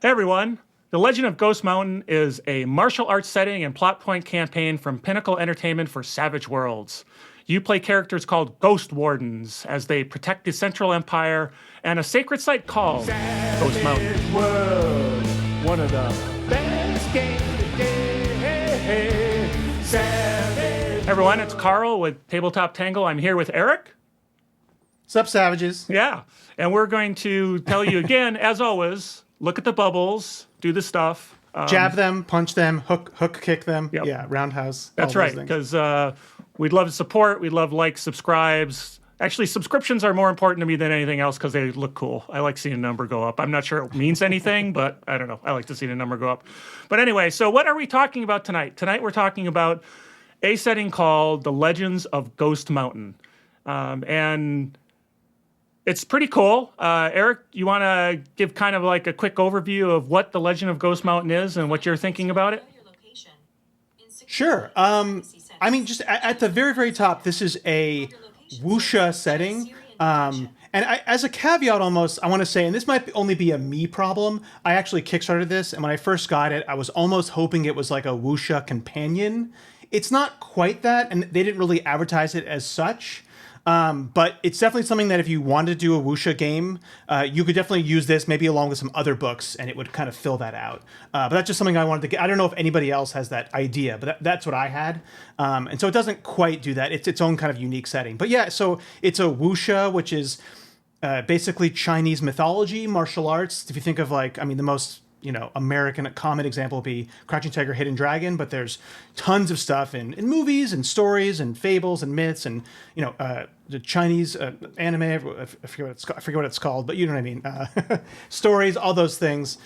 Hey everyone. The Legend of Ghost Mountain is a martial arts setting and plot point campaign from Pinnacle Entertainment for Savage Worlds. You play characters called Ghost Wardens as they protect the Central Empire and a sacred site called Ghost Mountain. Savage World, one of the best games today. Savage Hey everyone, it's Carl with Tabletop Tangle. I'm here with Eric. Sup, savages? Yeah, and we're going to tell you again, as always, look at the bubbles, do the stuff. Jab them, punch them, hook kick them. Yep. Yeah, roundhouse. That's all right, those things. because we'd love to support. We'd love likes, subscribes. Actually, subscriptions are more important to me than anything else because they look cool. I like seeing a number go up. I'm not sure it means anything, but I don't know. I like to see the number go up. But anyway, so what are we talking about tonight? Tonight we're talking about a setting called The Legends of Ghost Mountain. And it's pretty cool. Eric, you want to give kind of like a quick overview of what The Legend of Ghost Mountain is and what you're thinking about it? Sure. I mean, just at the very, very top, this is a wuxia setting. And as a caveat almost, I want to say, and this might only be a me problem, I actually kickstarted this, and when I first got it, I was almost hoping it was like a wuxia companion. It's not quite that, and they didn't really advertise it as such. But it's definitely something that if you wanted to do a wuxia game, you could definitely use this maybe along with some other books, and it would kind of fill that out. But that's just something I wanted to get. I don't know if anybody else has that idea, but that's what I had. And so it doesn't quite do that. It's its own kind of unique setting. But yeah, so it's a wuxia, which is basically Chinese mythology, martial arts. If you think of like, I mean, the most American common example would be Crouching Tiger, Hidden Dragon, but there's tons of stuff in movies and stories and fables and myths and, the Chinese anime, I forget what it's called, but you know what I mean. Stories, all those things.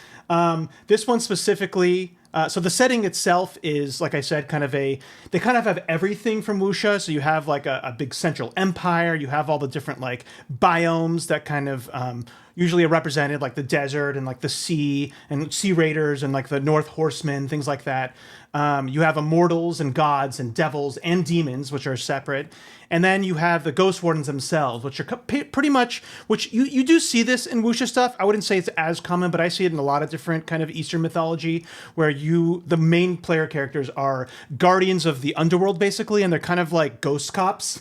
This one specifically, so the setting itself is, like I said, they kind of have everything from wuxia. So you have like a big central empire. You have all the different like biomes that kind of usually are represented, like the desert and like the sea and sea raiders and like the North Horsemen, things like that. You have immortals and gods and devils and demons, which are separate. And then you have the Ghost Wardens themselves, which are pretty much, which you do see this in wuxia stuff. I wouldn't say it's as common, but I see it in a lot of different kind of Eastern mythology where the main player characters are guardians of the underworld, basically, and they're kind of like ghost cops.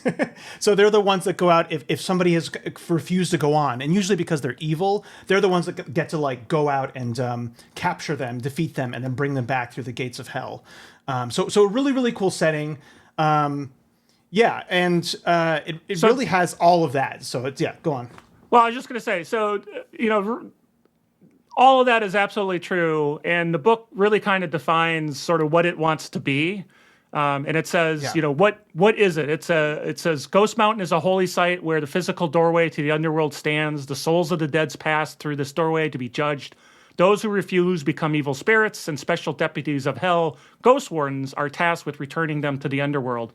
So they're the ones that go out if somebody has refused to go on, and usually because they're evil, they're the ones that get to like go out and capture them, defeat them, and then bring them back through the gates of hell. So a really, really cool setting. Yeah, and it really has all of that. So go on. Well, I was just going to say, so, all of that is absolutely true. And the book really kind of defines sort of what it wants to be. And it says, what is it? It says, Ghost Mountain is a holy site where the physical doorway to the underworld stands. The souls of the dead pass through this doorway to be judged. Those who refuse become evil spirits, and special deputies of hell, Ghost Wardens, are tasked with returning them to the underworld.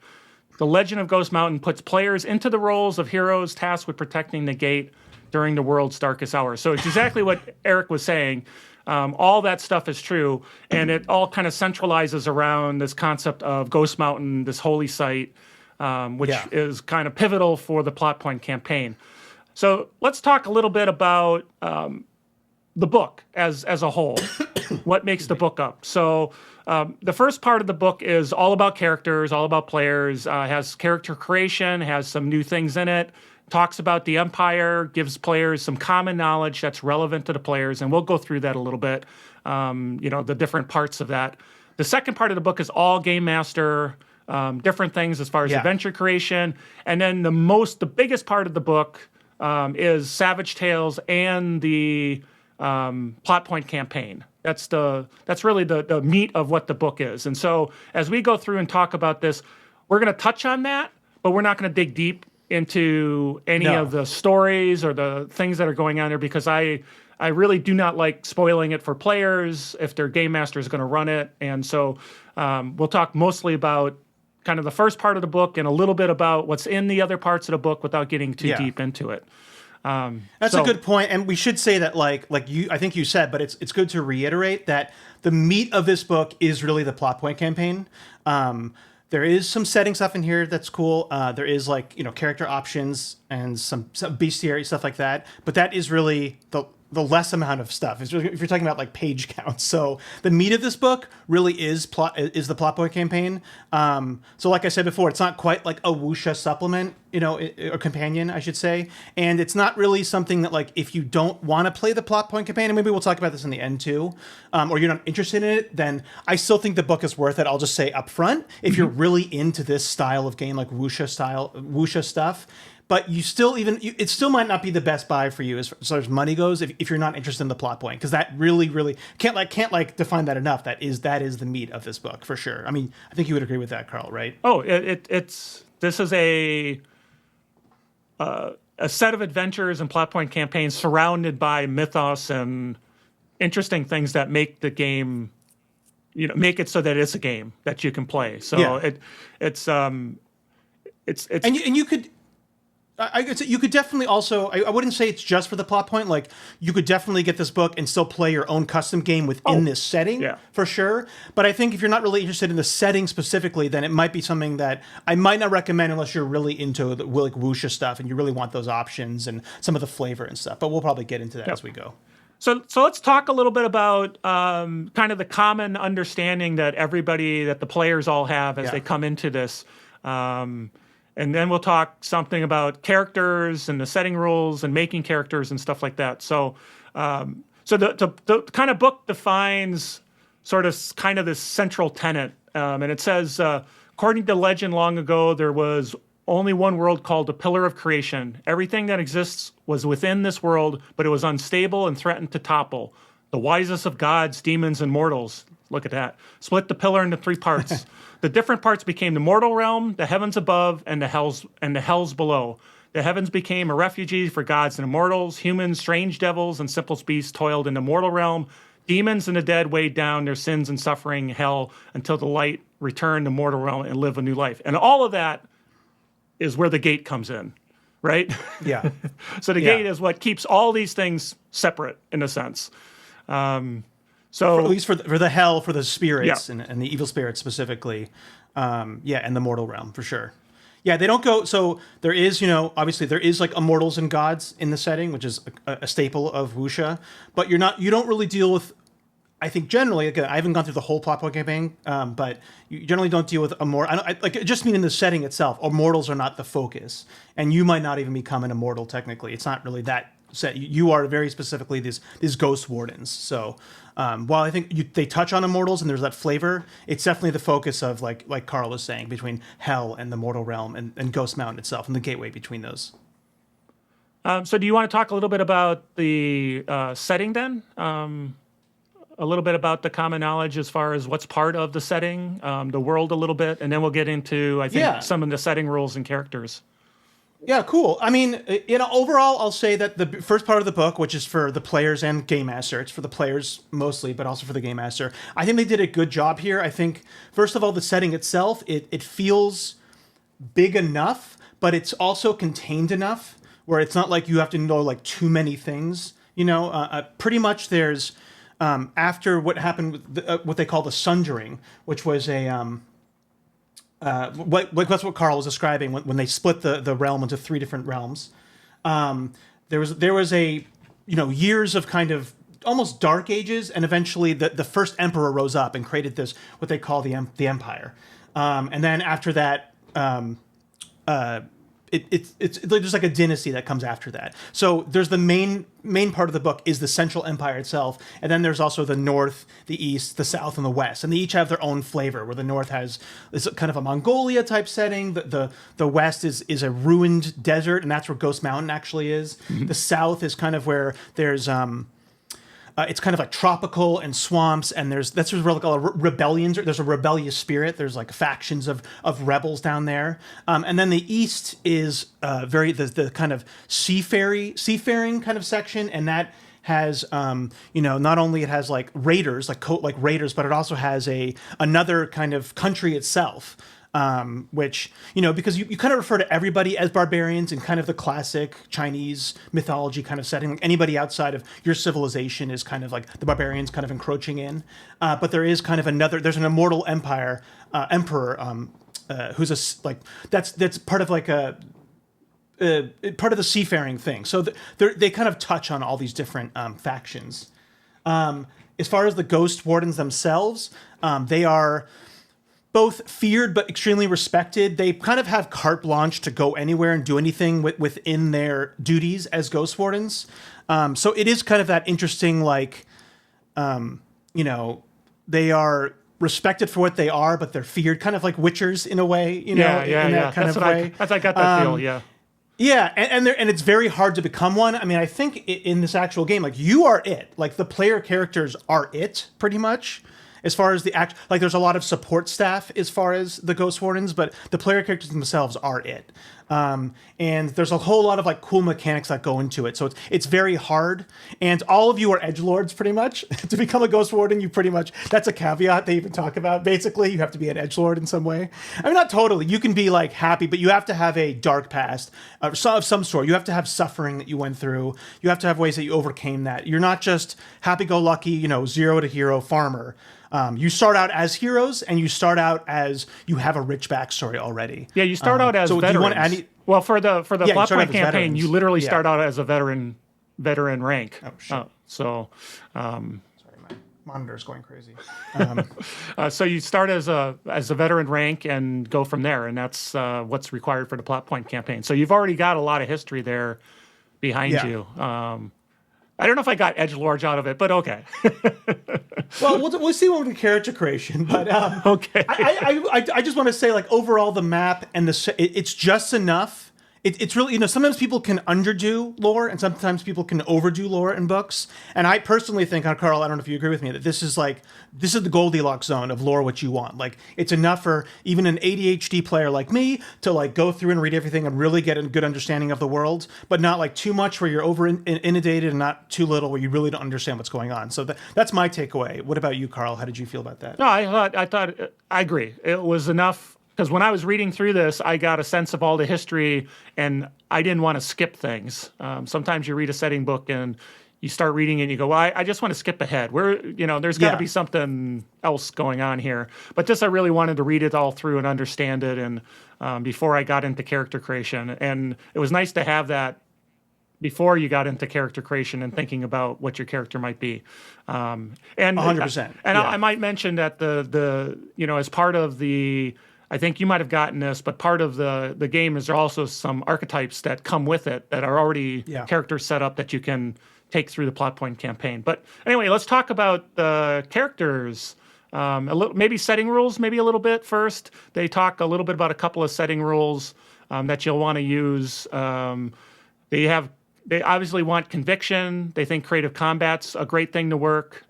The Legend of Ghost Mountain puts players into the roles of heroes tasked with protecting the gate during the world's darkest hours. So it's exactly what Eric was saying. All that stuff is true, and it all kind of centralizes around this concept of Ghost Mountain, this holy site, which is kind of pivotal for the plot point campaign. So let's talk a little bit about the book as a whole. What makes the book up? So the first part of the book is all about characters, all about players, has character creation, has some new things in it, talks about the Empire, gives players some common knowledge that's relevant to the players, and we'll go through that a little bit, the different parts of that. The second part of the book is all Game Master, different things as far as adventure creation, and then the biggest part of the book is Savage Tales and the plot point campaign. That's really the meat of what the book is. And so as we go through and talk about this, we're going to touch on that, but we're not going to dig deep into any of the stories or the things that are going on there because I really do not like spoiling it for players if their game master is going to run it. And so we'll talk mostly about kind of the first part of the book and a little bit about what's in the other parts of the book without getting too deep into it. That's a good point, and we should say that, like you, I think you said, but it's good to reiterate that the meat of this book is really the plot point campaign. There is some setting stuff in here that's cool. There is character options and some bestiary stuff like that. But that is really the less amount of stuff. If you're talking about like page counts. So the meat of this book really is the plot point campaign. So like I said before, it's not quite like a wuxia supplement, or companion, I should say. And it's not really something that, like, if you don't want to play the plot point campaign, and maybe we'll talk about this in the end too, or you're not interested in it, then I still think the book is worth it. I'll just say up front, if you're really into this style of game, like wuxia stuff, but you still it still might not be the best buy for you as far as money goes if you're not interested in the plot point, because that really can't define that enough. That is the meat of this book for sure. I mean, I think you would agree with that, Carl, right? Oh, this is a set of adventures and plot point campaigns surrounded by mythos and interesting things that make the game, make it so that it's a game that you can play. So it's and you could. You could definitely also, I wouldn't say it's just for the plot point. Like, you could definitely get this book and still play your own custom game within this setting, for sure. But I think if you're not really interested in the setting specifically, then it might be something that I might not recommend unless you're really into the like wuxia stuff and you really want those options and some of the flavor and stuff. But we'll probably get into that as we go. So let's talk a little bit about kind of the common understanding that the players all have as they come into this. And then we'll talk something about characters and the setting rules and making characters and stuff like that. So, the kind of book defines sort of kind of this central tenet. And it says, according to legend long ago, there was only one world called the Pillar of Creation. Everything that exists was within this world, but it was unstable and threatened to topple. The wisest of gods, demons, and mortals, look at that, split the pillar into 3 parts. The different parts became the mortal realm, the heavens above, and the hells below. The heavens became a refuge for gods and immortals. Humans, strange devils, and simple beasts toiled in the mortal realm. Demons and the dead weighed down their sins and suffering hell until the light returned to mortal realm and live a new life. And all of that is where the gate comes in, right? Yeah. So the gate is what keeps all these things separate, in a sense. So at least for the hell, for the spirits and the evil spirits specifically, and the mortal realm for sure. Yeah, they don't go. So there is, obviously there is like immortals and gods in the setting, which is a staple of wuxia. But you don't really deal with. I think generally, again, I haven't gone through the whole plot point campaign, but you generally don't deal with immortal. I just mean in the setting itself. Immortals are not the focus, and you might not even become an immortal technically. It's not really that set. You are very specifically these ghost wardens. So while I think they touch on immortals and there's that flavor, it's definitely the focus of like Carl was saying, between hell and the mortal realm and Ghost Mountain itself and the gateway between those. So do you want to talk a little bit about the setting then? A little bit about the common knowledge as far as what's part of the setting, the world a little bit, and then we'll get into, I think, some of the setting rules and characters. Yeah, cool. I mean, overall, I'll say that the first part of the book, which is for the players and game master, it's for the players mostly, but also for the game master. I think they did a good job here. I think, first of all, the setting itself, it feels big enough, but it's also contained enough where it's not like you have to know like too many things. Pretty much there's after what happened with what they call the Sundering, which was a that's what Carl was describing when they split the realm into 3 different realms. There was a years of kind of almost dark ages, and eventually the first emperor rose up and created this what they call the empire. And then after that, it's there's like a dynasty that comes after that. So there's the main part of the book is the central empire itself, and then there's also the north, the east, the south, and the west, and they each have their own flavor. Where the north has this kind of a Mongolia type setting, the west is a ruined desert, and that's where Ghost Mountain actually is. Mm-hmm. The south is kind of where there's it's kind of like tropical and swamps, and that's where like a rebellions. There's a rebellious spirit. There's like factions of rebels down there, and then the east is the kind of seafaring kind of section, and that has not only it has like raiders like raiders, but it also has another kind of country itself. Which, because you kind of refer to everybody as barbarians in kind of the classic Chinese mythology kind of setting. Like anybody outside of your civilization is kind of like the barbarians kind of encroaching in. But there is kind of there's an immortal emperor, who's that's part of like part of the seafaring thing. So they kind of touch on all these different factions. As far as the Ghost Wardens themselves, they are both feared but extremely respected. They kind of have carte blanche to go anywhere and do anything within their duties as Ghost Wardens. So it is kind of that interesting, like, they are respected for what they are, but they're feared, kind of like Witchers in a way, in that kind of way. I got that feel, yeah. Yeah, and it's very hard to become one. I mean, I think in this actual game, like, you are it. Like, the player characters are it, pretty much. As far as the like, there's a lot of support staff as far as the Ghost Wardens, but the player characters themselves are it. And there's a whole lot of like cool mechanics that go into it. So it's very hard. And all of you are edgelords pretty much. To become a Ghost Warden, you pretty much, that's a caveat they even talk about. Basically, you have to be an edgelord in some way. I mean, not totally. You can be like happy, but you have to have a dark past of some sort. You have to have suffering that you went through. You have to have ways that you overcame that. You're not just happy-go-lucky, zero to hero farmer. You start out as heroes, and you start out as you have a rich backstory already. Yeah, you start out as veterans. Do you want any? Well, for the plot point campaign, veterans. you literally start out as a veteran rank. Oh shit! Sorry, my monitor's going crazy. So you start as a veteran rank and go from there, and that's what's required for the plot point campaign. So you've already got a lot of history there behind you. I don't know if I got edgelords out of it, but okay. Well, we'll see when we do character creation. But okay, I just want to say, like, overall, the map and it's just enough. It's really, sometimes people can underdo lore and sometimes people can overdo lore in books. And I personally think, Carl, I don't know if you agree with me, that this is the Goldilocks zone of lore what you want. Like, it's enough for even an ADHD player like me to like go through and read everything and really get a good understanding of the world, but not like too much where you're over inundated and not too little where you really don't understand what's going on. So that's my takeaway. What about you, Carl? How did you feel about that? No, I agree. It was enough. Because when I was reading through this, I got a sense of all the history, and I didn't want to skip things. Sometimes you read a setting book and you start reading it and you go, well, I just want to skip ahead. There's got to be something else going on here. But this, I really wanted to read it all through and understand it, and before I got into character creation. And it was nice to have that before you got into character creation and thinking about what your character might be. And 100%. And I might mention that as part of the... I think you might have gotten this, but part of the game is there are also some archetypes that come with it that are already characters set up that you can take through the plot point campaign. But anyway, let's talk about the characters. Maybe setting rules, maybe a little bit first. They talk a little bit about a couple of setting rules that you'll want to use. They obviously want conviction. They think creative combat's a great thing to work.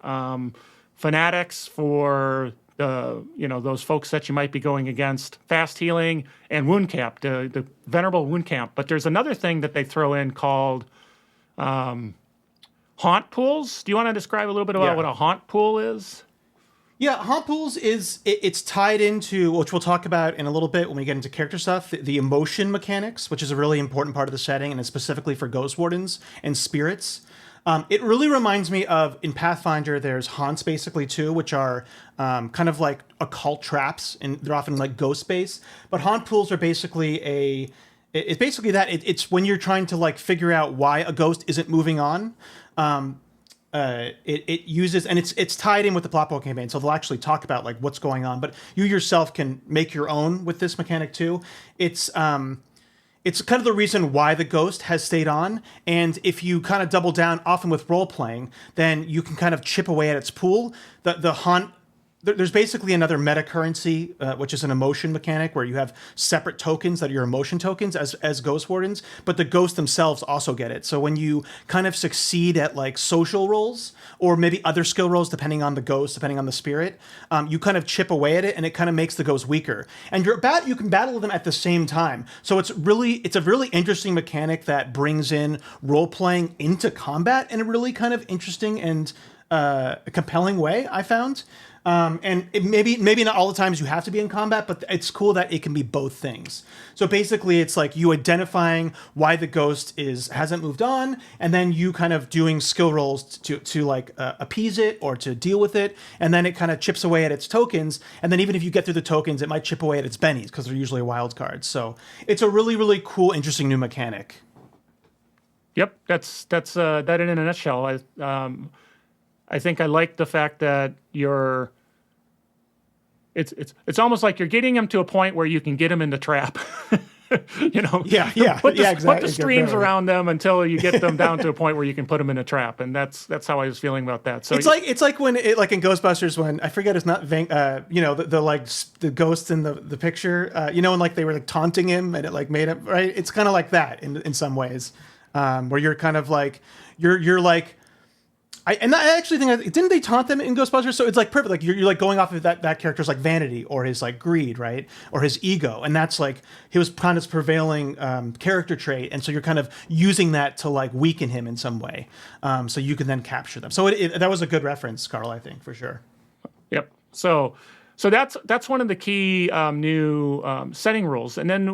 Fanatics for those folks that you might be going against, fast healing, and wound cap, the venerable wound cap. But there's another thing that they throw in called haunt pools. Do you want to describe a little bit about what a haunt pool is? Yeah, haunt pools it's tied into, which we'll talk about in a little bit when we get into character stuff, the emotion mechanics, which is a really important part of the setting, and it's specifically for Ghost Wardens and spirits. It really reminds me of, in Pathfinder, there's haunts basically too, which are kind of like occult traps, and they're often like ghost based. But haunt pools are basically it's basically that. It's when you're trying to like figure out why a ghost isn't moving on. It uses, and it's tied in with the plot point campaign, so they'll actually talk about like what's going on. But you yourself can make your own with this mechanic too. It's kind of the reason why the ghost has stayed on, and if you kind of double down, often with role playing, then you can kind of chip away at its pool. The haunt, there's basically another meta currency, which is an emotion mechanic where you have separate tokens that are your emotion tokens as Ghost Wardens, but the ghosts themselves also get it. So when you kind of succeed at like social roles or maybe other skill rolls, depending on the ghost, depending on the spirit, you kind of chip away at it, and it kind of makes the ghost weaker. And you can battle them at the same time. So it's a really interesting mechanic that brings in role playing into combat in a really kind of interesting and a compelling way, I found. And maybe not all the times you have to be in combat, but it's cool that it can be both things. So basically, it's like you identifying why the ghost hasn't moved on, and then you kind of doing skill rolls to like appease it or to deal with it, and then it kind of chips away at its tokens, and then even if you get through the tokens, it might chip away at its bennies because they're usually wild cards. So it's a really, really cool, interesting new mechanic. Yep, that's that in a nutshell. I think I like the fact that it's almost like you're getting them to a point where you can get them in the trap. Put the streams around them until you get them down to a point where you can put them in a trap, and that's how I was feeling about that. So it's like when like in Ghostbusters when I forget it's not the ghosts in the picture, and like they were like taunting him and it like made him right. It's kind of like that in some ways, where you're kind of like you're like. I actually think didn't they taunt them in Ghostbusters? So it's like perfect. Like you're like going off of that character's like vanity or his like greed, right, or his ego, and that's like his kind of prevailing character trait. And so you're kind of using that to like weaken him in some way, so you can then capture them. So that was a good reference, Carl. I think for sure. Yep. So that's one of the key new setting rules, and then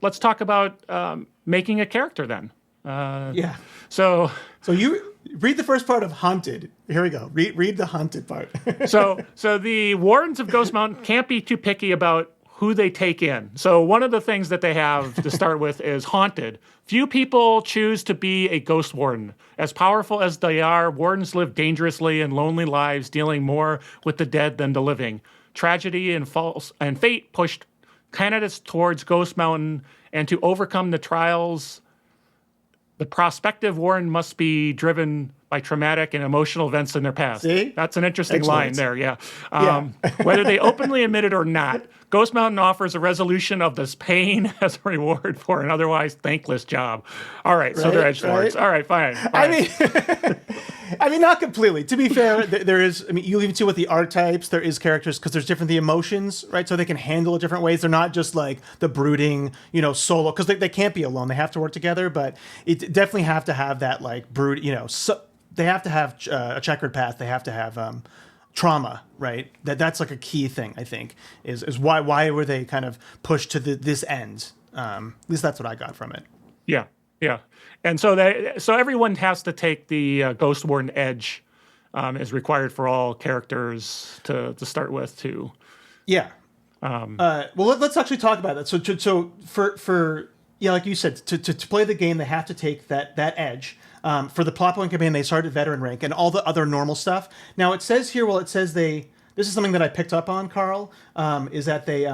let's talk about making a character then. Yeah. So you. Read the first part of Haunted. Here we go. Read the Haunted part. so the Wardens of Ghost Mountain can't be too picky about who they take in. So one of the things that they have to start with is Haunted. Few people choose to be a ghost warden. As powerful as they are, wardens live dangerously and lonely lives, dealing more with the dead than the living. Tragedy and fate pushed candidates towards Ghost Mountain, and to overcome the trials, the prospective warden must be driven by traumatic and emotional events in their past. See? That's an interesting Excellent. line there, yeah. Whether they openly admit it or not, Ghost Mountain offers a resolution of this pain as a reward for an otherwise thankless job. All right, so they're edgelords. Right. All right, fine. I mean, not completely. To be fair, there is. I mean, you even see with the archetypes, there is characters because there's the emotions, right? So they can handle it different ways. They're not just like the brooding, solo because they can't be alone. They have to work together, but it definitely have to have that like brood. They have to have a checkered path. They have to have trauma, right? That's like a key thing. I think is why were they kind of pushed to this end? At least that's what I got from it. Yeah. Yeah, and so everyone has to take the Ghost Warden edge, is required for all characters to start with too. Yeah. Well, let's actually talk about that. So for like you said, to play the game, they have to take that edge. For the plot point campaign, they start at veteran rank and all the other normal stuff. Now it says here, this is something that I picked up on, Carl, is that they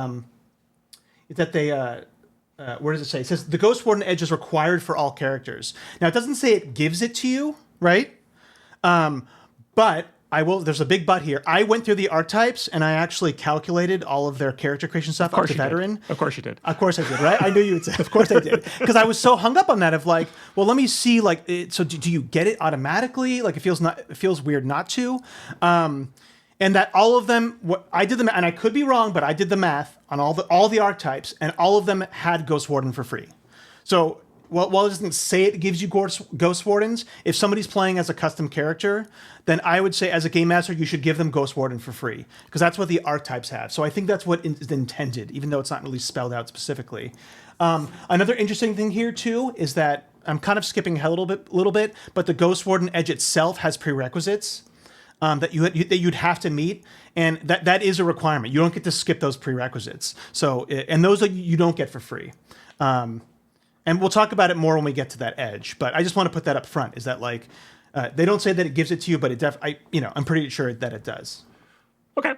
where does it say? It says the Ghost Warden edge is required for all characters. Now it doesn't say it gives it to you, right? But there's a big but here. I went through the archetypes and I actually calculated all of their character creation stuff up to veteran. Of course you did. Of course I did, right? I knew you would say, of course I did. Because I was so hung up on that of like, well, let me see, like, so do you get it automatically? Like it feels weird not to. And that all of them, I did and I could be wrong, but I did the math on all the archetypes, and all of them had Ghost Warden for free. So while it doesn't say it gives you Ghost Wardens, if somebody's playing as a custom character, then I would say as a game master, you should give them Ghost Warden for free, because that's what the archetypes have. So I think that's what is intended, even though it's not really spelled out specifically. Another interesting thing here too is that I'm kind of skipping ahead a little bit, but the Ghost Warden edge itself has prerequisites. That you'd have to meet, and that is a requirement. You don't get to skip those prerequisites. So, and those you don't get for free. And we'll talk about it more when we get to that edge. But I just want to put that up front. Is that like they don't say that it gives it to you, but I'm pretty sure that it does. Okay.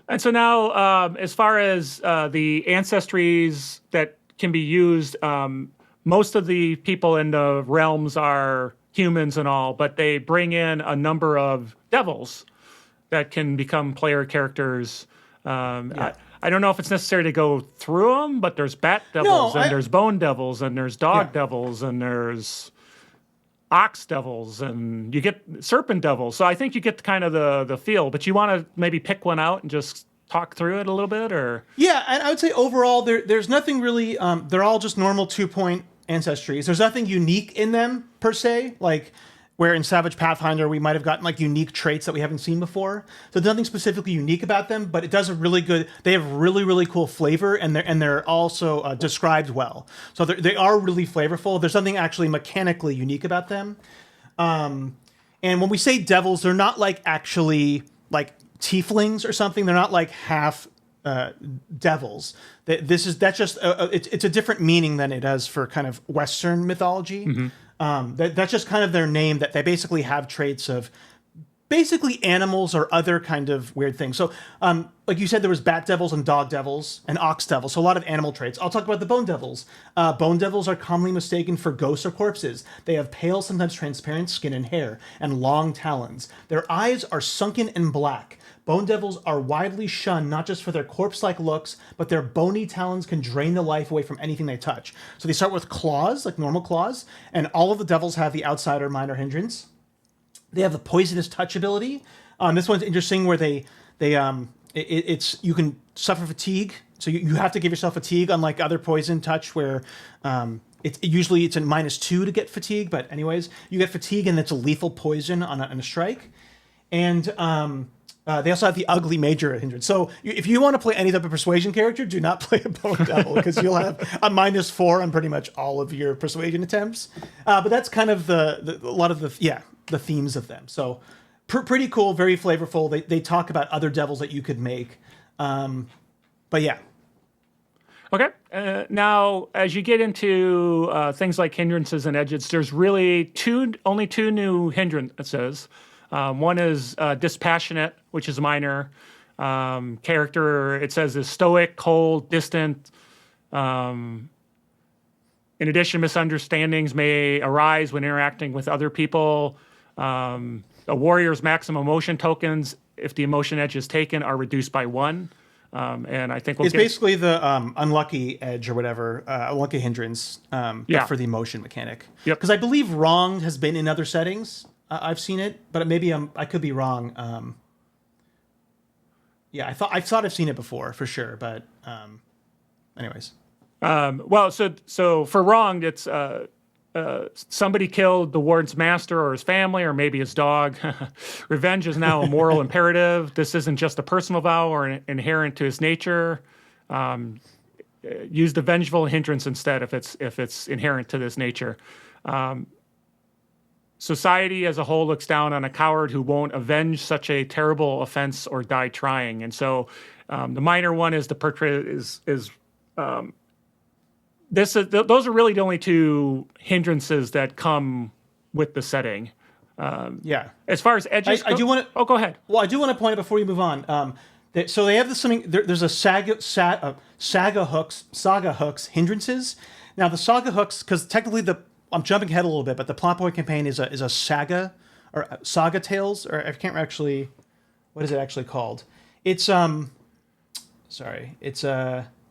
And so now, as far as the ancestries that can be used, most of the people in the realms are humans and all, but they bring in a number of devils that can become player characters. I don't know if it's necessary to go through them, but there's bat devils, there's bone devils, and there's dog devils, and there's ox devils, and you get serpent devils. So I think you get kind of the feel, but you want to maybe pick one out and just talk through it a little bit, or? Yeah, and I would say overall, there's nothing really, they're all just normal 2-point ancestries. There's nothing unique in them per se. Like where in Savage Pathfinder we might have gotten like unique traits that we haven't seen before. So there's nothing specifically unique about them, but it does a really good. They have really really cool flavor, and they're also described well. So they are really flavorful. There's something actually mechanically unique about them. And when we say devils, they're not like actually like tieflings or something. They're not like half devils. That's just it's a different meaning than it has for kind of Western mythology. That's just kind of their name, that they basically have traits of basically animals or other kind of weird things. So, like you said, there was bat devils and dog devils and ox devils. So a lot of animal traits. I'll talk about the bone devils. Bone devils are commonly mistaken for ghosts or corpses. They have pale, sometimes transparent skin and hair, and long talons. Their eyes are sunken and black. Bone devils are widely shunned not just for their corpse-like looks, but their bony talons can drain the life away from anything they touch. So they start with claws, like normal claws, and all of the devils have the outsider minor hindrance. They have the poisonous touch ability. This one's interesting, where it's you can suffer fatigue, so you have to give yourself fatigue, unlike other poison touch where it's usually a -2 to get fatigue. But anyways, you get fatigue, and it's a lethal poison on a strike. And they also have the ugly major hindrance. So if you want to play any type of persuasion character, do not play a bone devil, because you'll have a -4 on pretty much all of your persuasion attempts. But that's kind of a lot of the themes of them. So pretty cool, very flavorful. They talk about other devils that you could make. But yeah. Okay. Now, as you get into things like hindrances and edges, there's really only two new hindrances. One is dispassionate, which is minor. Character, it says, is stoic, cold, distant. In addition, misunderstandings may arise when interacting with other people. A warrior's maximum emotion tokens, if the emotion edge is taken, are reduced by 1. And I think it's basically the unlucky edge or whatever, unlucky hindrance for the emotion mechanic. Yep. Because I believe wronged has been in other settings. I've seen it, but maybe I could be wrong. I thought I've seen it before for sure, but anyways. Well, so for wronged, it's somebody killed the warden's master or his family or maybe his dog. Revenge is now a moral imperative. This isn't just a personal vow or inherent to his nature. Use the vengeful hindrance instead if it's inherent to this nature. Society as a whole looks down on a coward who won't avenge such a terrible offense or die trying. And so the minor one is those are really the only two hindrances that come with the setting. As far as edges, I do want to. Oh, go ahead. Well, I do want to point out before you move on. So they have there's a saga hooks hindrances. Now the saga hooks, because technically I'm jumping ahead a little bit, but the plot point campaign is a saga or saga tales, or I can't actually. What is it actually called? It's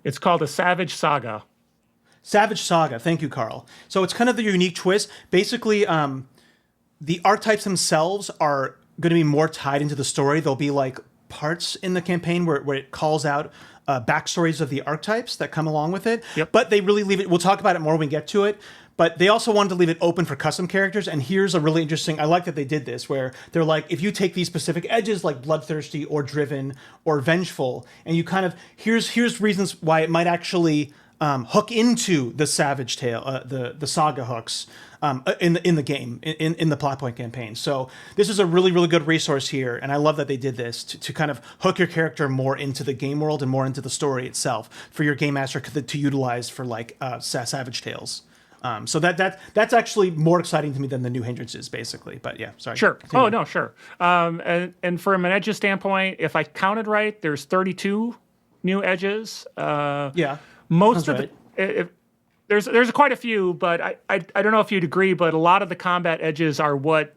It's called a Savage Saga. Savage Saga. Thank you, Carl. So it's kind of the unique twist. Basically, the archetypes themselves are going to be more tied into the story. There'll be like parts in the campaign where it calls out backstories of the archetypes that come along with it. Yep. But they really leave it. We'll talk about it more when we get to it. But they also wanted to leave it open for custom characters. And here's a really interesting, I like that they did this, where they're like, if you take these specific edges like bloodthirsty or driven or vengeful, and you kind of, here's reasons why it might actually hook into the Savage Tale, the saga hooks in the game, in the plot point campaign. So this is a really, really good resource here. And I love that they did this to kind of hook your character more into the game world and more into the story itself for your game master to utilize for like Savage Tales. So that's actually more exciting to me than the new hindrances, basically. But yeah, sorry. Sure. Continue. Oh, no, sure. And from an edges standpoint, if I counted right, there's 32 new edges. Most sounds of there's quite a few, but I don't know if you'd agree, but a lot of the combat edges are what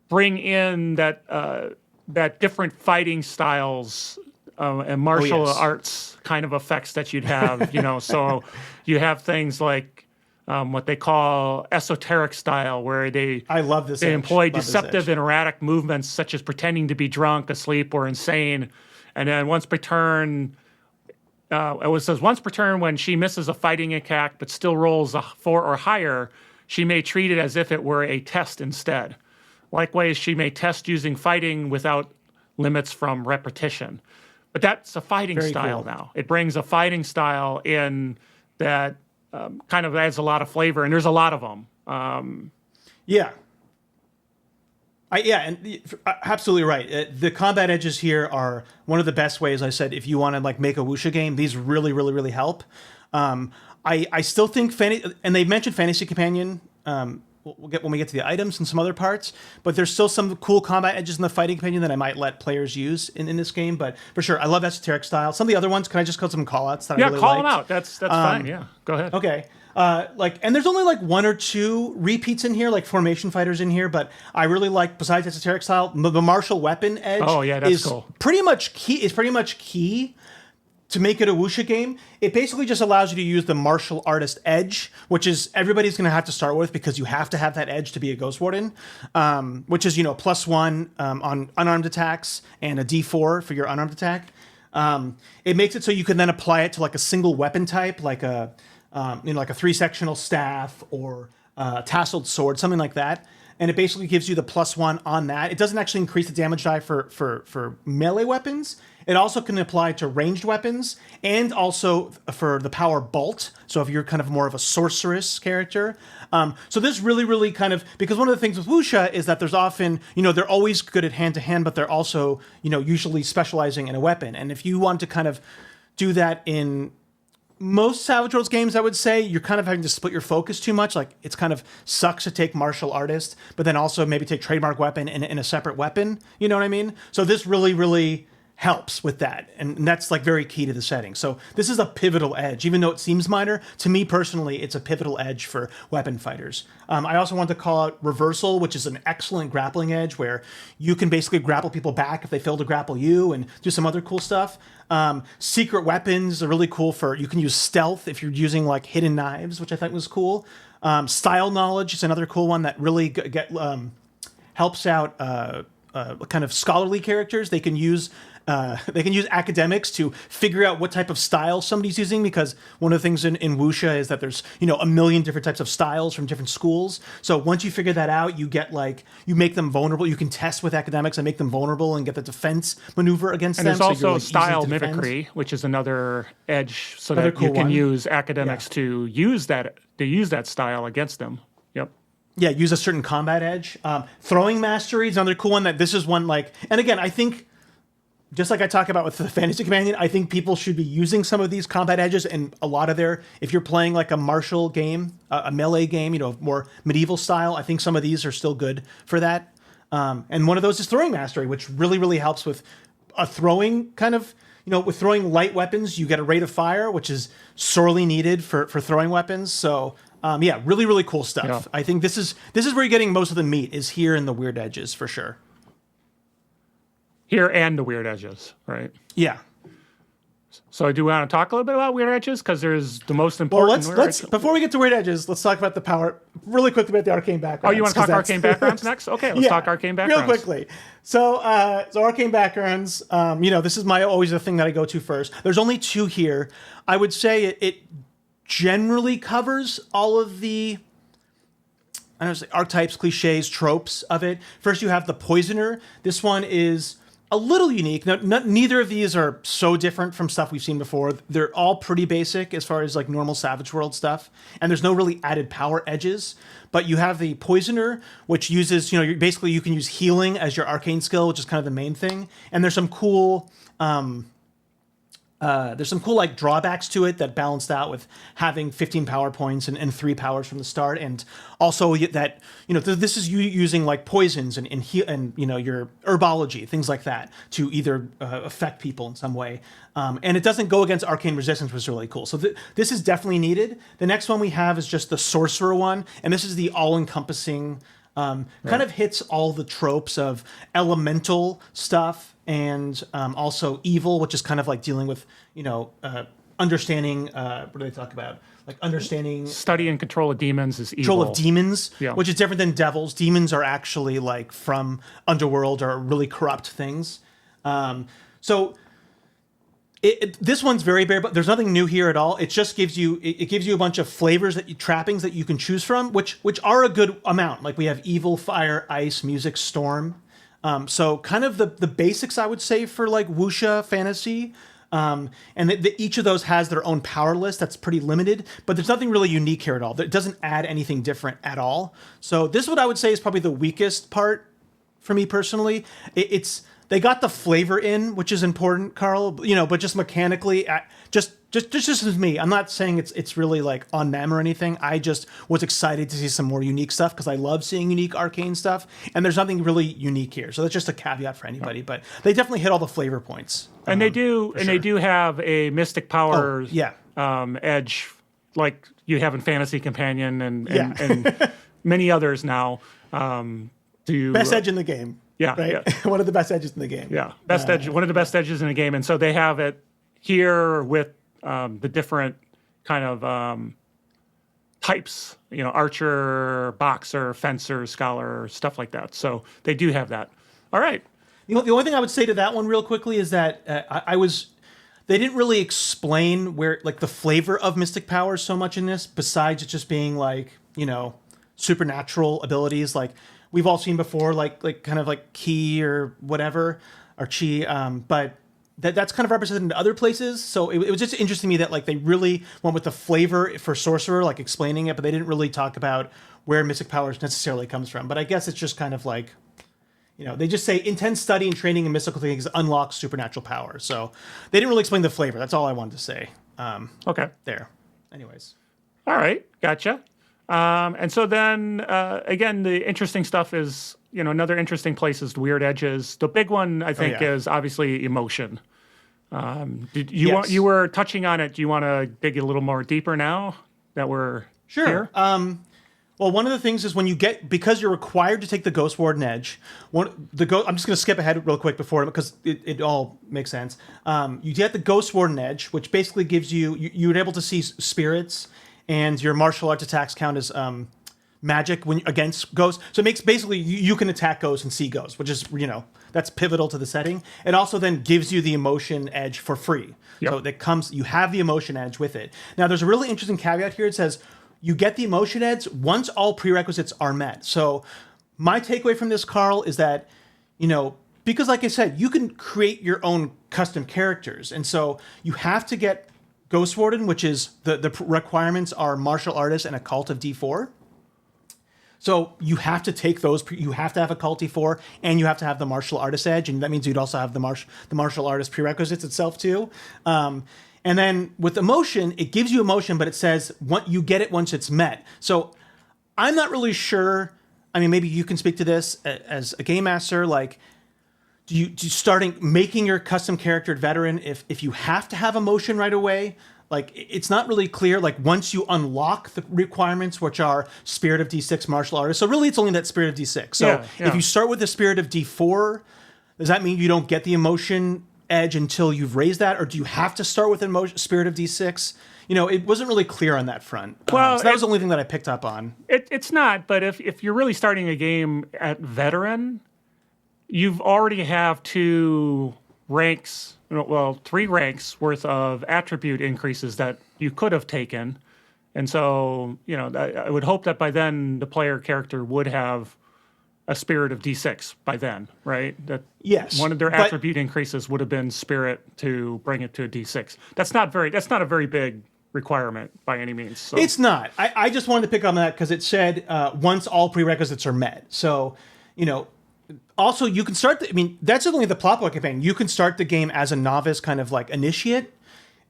bring in that different fighting styles and martial arts kind of effects that you'd have. So you have things like what they call esoteric style, where they employ deceptive and erratic movements such as pretending to be drunk, asleep, or insane, and then once per turn. It says once per turn, when she misses a fighting attack but still rolls a 4 or higher, she may treat it as if it were a test instead. Likewise, she may test using fighting without limits from repetition. But that's a fighting style now. It brings a fighting style in that kind of adds a lot of flavor, and there's a lot of them. Absolutely right. The combat edges here are one of the best ways. I said, if you want to like make a wuxia game, these really, really, really help. I still think and they mentioned Fantasy Companion. We'll get when we get to the items and some other parts, but there's still some cool combat edges in the Fighting Companion that I might let players use in this game. But for sure, I love esoteric style. Some of the other ones, can I just call some call outs that I really call liked? them out. That's fine. Yeah, go ahead. Okay. And there's only like one or two repeats in here, like formation fighters in here, but I really like, besides esoteric style, the martial weapon edge. Oh yeah, that's is cool. Pretty much key to make it a wuxia game. It basically just allows you to use the martial artist edge, which is everybody's going to have to start with because you have to have that edge to be a Ghost Warden, which is, +1 on unarmed attacks and a D4 for your unarmed attack. It makes it so you can then apply it to like a single weapon type, like a like a 3-sectional staff or a tasseled sword, something like that. And it basically gives you the +1 on that. It doesn't actually increase the damage die for melee weapons. It also can apply to ranged weapons and also for the power bolt. So if you're kind of more of a sorceress character. So this really, really kind of, because one of the things with wuxia is that there's often, they're always good at hand-to-hand, but they're also, usually specializing in a weapon. And if you want to kind of do that in most Savage Worlds games, I would say, you're kind of having to split your focus too much. Like, it's kind of sucks to take martial artist, but then also maybe take trademark weapon in a separate weapon. You know what I mean? So this really, really helps with that. And that's like very key to the setting. So this is a pivotal edge. Even though it seems minor, to me personally, it's a pivotal edge for weapon fighters. I also want to call out Reversal, which is an excellent grappling edge where you can basically grapple people back if they fail to grapple you and do some other cool stuff. Secret weapons are really cool you can use stealth if you're using like hidden knives, which I thought was cool. Style knowledge is another cool one that really helps out kind of scholarly characters. They can use academics to figure out what type of style somebody's using, because one of the things in wuxia is that there's a million different types of styles from different schools. So once you figure that out, you make them vulnerable. You can test with academics and make them vulnerable and get the defense maneuver against them. And there's also style mimicry, which is another edge, so that you can use academics to use that style against them. Yep. Yeah, use a certain combat edge. Throwing mastery is another cool one. This is one and again, I think, just like I talk about with the Fantasy Companion, I think people should be using some of these combat edges, and a lot of if you're playing like a martial game, a melee game, more medieval style, I think some of these are still good for that. And one of those is throwing mastery, which really, really helps with a throwing kind of, with throwing light weapons, you get a rate of fire, which is sorely needed for throwing weapons. So really, really cool stuff. Yeah. I think this is where you're getting most of the meat, is here in the weird edges for sure. Here and the weird edges, right? Yeah. So do we want to talk a little bit about weird edges? Because there's the most important. Well, let's before we get to weird edges, let's talk about the power really quickly about the arcane backgrounds. Oh, you want to talk arcane backgrounds next? Okay, let's talk arcane backgrounds real quickly. So arcane backgrounds. This is always the thing that I go to first. There's only 2 here. I would say it generally covers all of the archetypes, cliches, tropes of it. First, you have the Poisoner. This one is a little unique. Now, neither of these are so different from stuff we've seen before. They're all pretty basic as far as like normal Savage World stuff, and there's no really added power edges. But you have the Poisoner, which uses, you can use healing as your arcane skill, which is kind of the main thing. And there's some cool like drawbacks to it that balanced out with having 15 power points and 3 powers from the start, and also that this is you using like poisons and your herbology, things like that, to either affect people in some way, and it doesn't go against arcane resistance, which is really cool. So this is definitely needed. The next one we have is just the Sorcerer one, and this is the all-encompassing. Kind of hits all the tropes of elemental stuff and also evil, which is kind of like dealing with, understanding, what do they talk about? Like understanding... Study and control of demons is evil. Control of demons, which is different than devils. Demons are actually like from Underworld, or really corrupt things. So This one's very bare, but there's nothing new here at all. It just gives you it gives you a bunch of flavors trappings that you can choose from, which are a good amount. Like we have evil, fire, ice, music, storm. So kind of the basics, I would say, for like wuxia fantasy. And each of those has their own power list that's pretty limited, but there's nothing really unique here at all. It doesn't add anything different at all. So this is what I would say is probably the weakest part for me personally. They got the flavor in, which is important, Carl. But just mechanically, just as me, I'm not saying it's really like on them or anything. I just was excited to see some more unique stuff because I love seeing unique Arcane stuff, and there's nothing really unique here. So that's just a caveat for anybody. But they definitely hit all the flavor points. And they do have a Mystic Powers edge, like you have in Fantasy Companion and many others now. Best edge in the game. Yeah, right? Yeah. One of the best edges in the game. Yeah, best edge. One of the best edges in the game, and so they have it here with the different kind of types. Archer, boxer, fencer, scholar, stuff like that. So they do have that. All right. The only thing I would say to that one real quickly is that they didn't really explain where like the flavor of Mystic Powers so much in this, besides it just being like supernatural abilities like we've all seen before, like kind of like ki or whatever, or chi, but that's kind of represented in other places. So it was just interesting to me that like they really went with the flavor for sorcerer, like explaining it, but they didn't really talk about where Mystic Powers necessarily comes from. But I guess it's just kind of like, they just say intense study and training in mystical things unlocks supernatural power. So they didn't really explain the flavor. That's all I wanted to say. Okay. There. Anyways. All right. Gotcha. And so then, again, the interesting stuff is, another interesting place is the weird edges. The big one, I think, is obviously emotion. You were touching on it. Do you want to dig a little more deeper now that we're here? Well, one of the things is because you're required to take the Ghost Warden Edge. I'm just going to skip ahead real quick because it all makes sense. You get the Ghost Warden Edge, which basically gives you're able to see spirits, and your martial arts attacks count as magic against ghosts. So it makes basically you can attack ghosts and see ghosts, which is that's pivotal to the setting. It also then gives you the emotion edge for free. Yep. So you have the emotion edge with it. Now there's a really interesting caveat here. It says you get the emotion edge once all prerequisites are met. So my takeaway from this, Carl, is that because like I said, you can create your own custom characters, and so you have to get Ghost Warden, which is the requirements are martial artist and a cult of D4. So you have to take those. You have to have a cult D4, and you have to have the martial artist edge, and that means you'd also have the martial artist prerequisites itself too. And then with emotion, it gives you emotion, but it says you get it once it's met. So I'm not really sure. I mean, maybe you can speak to this as a game master. Like, do you starting making your custom character veteran if you have to have emotion right away? Like, it's not really clear. Like, once you unlock the requirements, which are Spirit of D6 martial artist. So really, it's only that Spirit of D6. So if you start with the Spirit of D4, does that mean you don't get the emotion edge until you've raised that, or do you have to start with emotion Spirit of D6? It wasn't really clear on that front. Well, so that was the only thing that I picked up on. It's not, but if you're really starting a game at veteran, you've already have 2 ranks, 3 ranks worth of attribute increases that you could have taken. And so, I would hope that by then the player character would have a Spirit of D6 by then, right? Yes. One of their attribute increases would have been Spirit to bring it to a D6. That's not a very big requirement by any means. So. It's not. I just wanted to pick on that because it said once all prerequisites are met. So, also you can start. That's only the plot book campaign. You can start the game as a novice, kind of like initiate,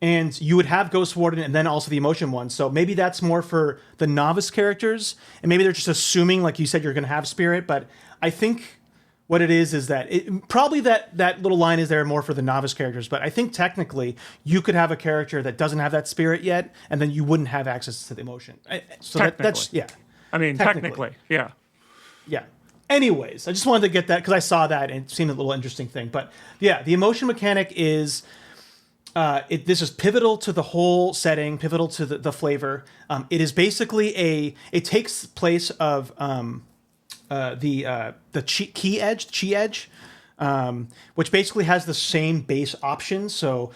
and you would have Ghost Warden and then also the emotion one. So maybe that's more for the novice characters, and maybe they're just assuming, like you said, you're going to have Spirit. But I think what it is that probably that little line is there more for the novice characters. But I think technically you could have a character that doesn't have that Spirit yet, and then you wouldn't have access to the emotion. So that's technically, yeah. Yeah. Anyways, I just wanted to get that because I saw that and it seemed a little interesting thing. But yeah, the emotion mechanic is this is pivotal to the whole setting, pivotal to the flavor. It is basically it takes place of the chi edge, which basically has the same base options. So,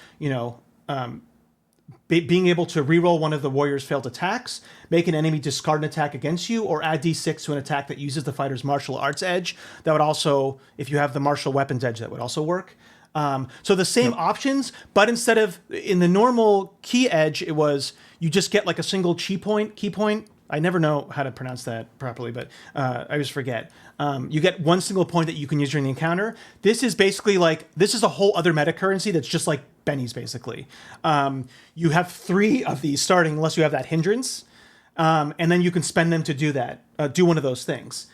being able to reroll one of the warrior's failed attacks, make an enemy discard an attack against you, or add d6 to an attack that uses the fighter's martial arts edge. That would also, if you have the martial weapons edge, that would also work. So the same options, but instead of in the normal key edge, it was you just get like a single key point. I never know how to pronounce that properly, but I always forget. You get one single point that you can use during the encounter. This is basically this is a whole other meta currency that's just like bennies, basically. You have 3 of these starting unless you have that hindrance, and then you can spend them to do that, do one of those things.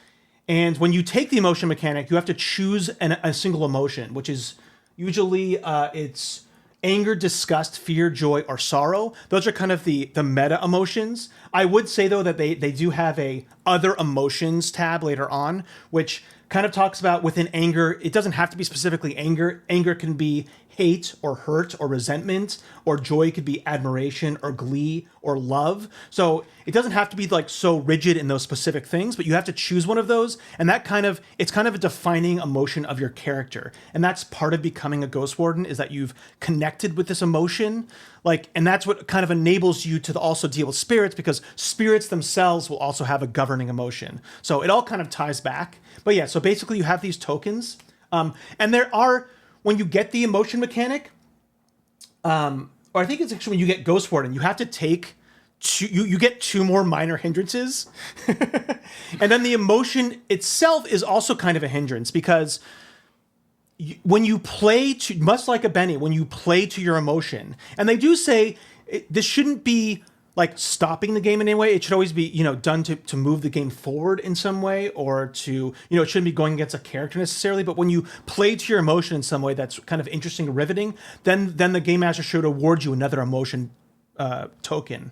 And when you take the emotion mechanic, you have to choose a single emotion, which is usually it's anger, disgust, fear, joy, or sorrow. Those are kind of the meta emotions. I would say, though, that they do have a other emotions tab later on, which kind of talks about within anger. It doesn't have to be specifically anger. Anger can be hate or hurt or resentment, or joy could be admiration or glee or love. So it doesn't have to be like so rigid in those specific things, but you have to choose one of those. And that it's kind of a defining emotion of your character. And that's part of becoming a Ghost Warden, is that you've connected with this emotion. And that's what kind of enables you to also deal with spirits, because spirits themselves will also have a governing emotion. So it all kind of ties back. But yeah, so basically you have these tokens. And there are, when you get the emotion mechanic, or I think it's actually when you get Ghost Warden, you have to take you get 2 more minor hindrances. And then the emotion itself is also kind of a hindrance, because when you play to, much like a Benny, when you play to your emotion, and they do say this shouldn't be like stopping the game in any way. It should always be, done to move the game forward in some way, or to, it shouldn't be going against a character necessarily. But when you play to your emotion in some way that's kind of interesting or riveting, then the game master should award you another emotion token.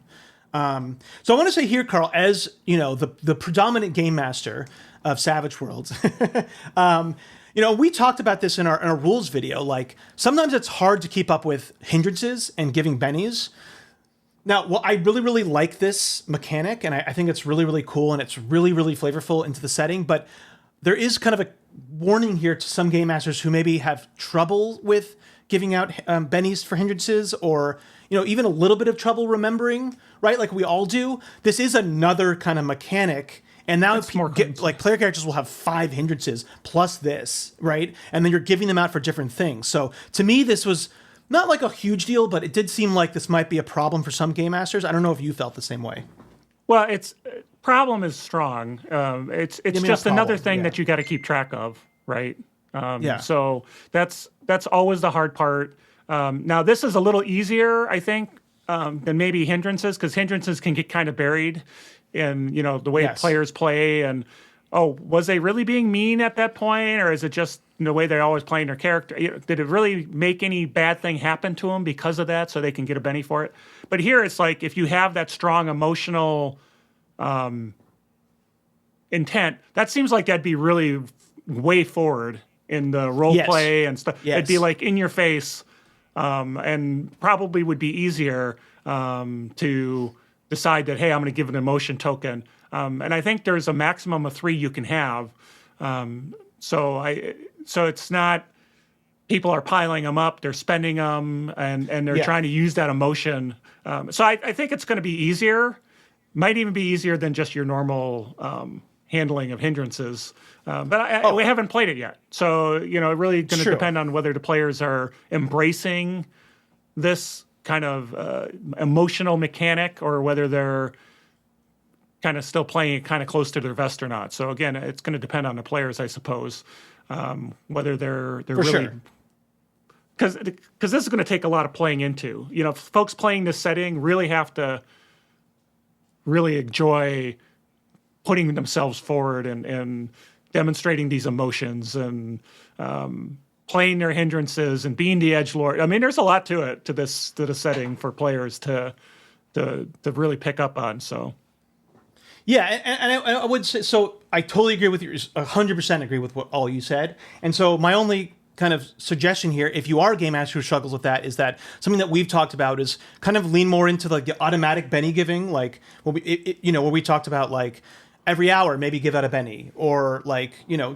So I want to say here, Carl, as the predominant game master of Savage Worlds, we talked about this in our rules video. Like, sometimes it's hard to keep up with hindrances and giving bennies. Now, well, I really, really like this mechanic, and I think it's really, really cool, and it's really, really flavorful into the setting. But there is kind of a warning here to some game masters who maybe have trouble with giving out bennies for hindrances, or even a little bit of trouble remembering, right? Like we all do. This is another kind of mechanic. And now player characters will have 5 hindrances plus this, right? And then you're giving them out for different things. So to me, this was not like a huge deal, but it did seem like this might be a problem for some game masters. I don't know if you felt the same way. Well, it's problem is strong. It's just another thing that you got to keep track of, right? So that's always the hard part. Now this is a little easier, I think, than maybe hindrances, because hindrances can get kind of buried in the way players play, and was they really being mean at that point, or is it just the way they're always playing their character? Did it really make any bad thing happen to them because of that, so they can get a benny for it? But here it's like, if you have that strong emotional intent, that seems like that'd be really way forward in the role play and stuff. It'd be like in your face, and probably would be easier to decide that, hey, I'm going to give an emotion token. And I think there's a maximum of 3 you can have. So it's not people are piling them up, they're spending them, and they're trying to use that emotion. So I think it's going to be easier, might even be easier than just your normal handling of hindrances. But we haven't played it yet. So, it really going to depend on whether the players are embracing this kind of emotional mechanic, or whether they're kind of still playing it kind of close to their vest or not. So again, it's going to depend on the players, I suppose, whether they're For really, sure. because this is going to take a lot of playing into. Folks playing this setting really have to really enjoy putting themselves forward and demonstrating these emotions, and playing their hindrances and being the edgelord. I mean, there's a lot to it, to the setting for players to really pick up on. So. Yeah, and I would say, so I totally agree with you, 100% agree with what all you said. And so my only kind of suggestion here, if you are a game master who struggles with that, is that something that we've talked about is kind of lean more into like the automatic benny giving, like where we talked about, like, every hour maybe give out a Benny, or like, you know,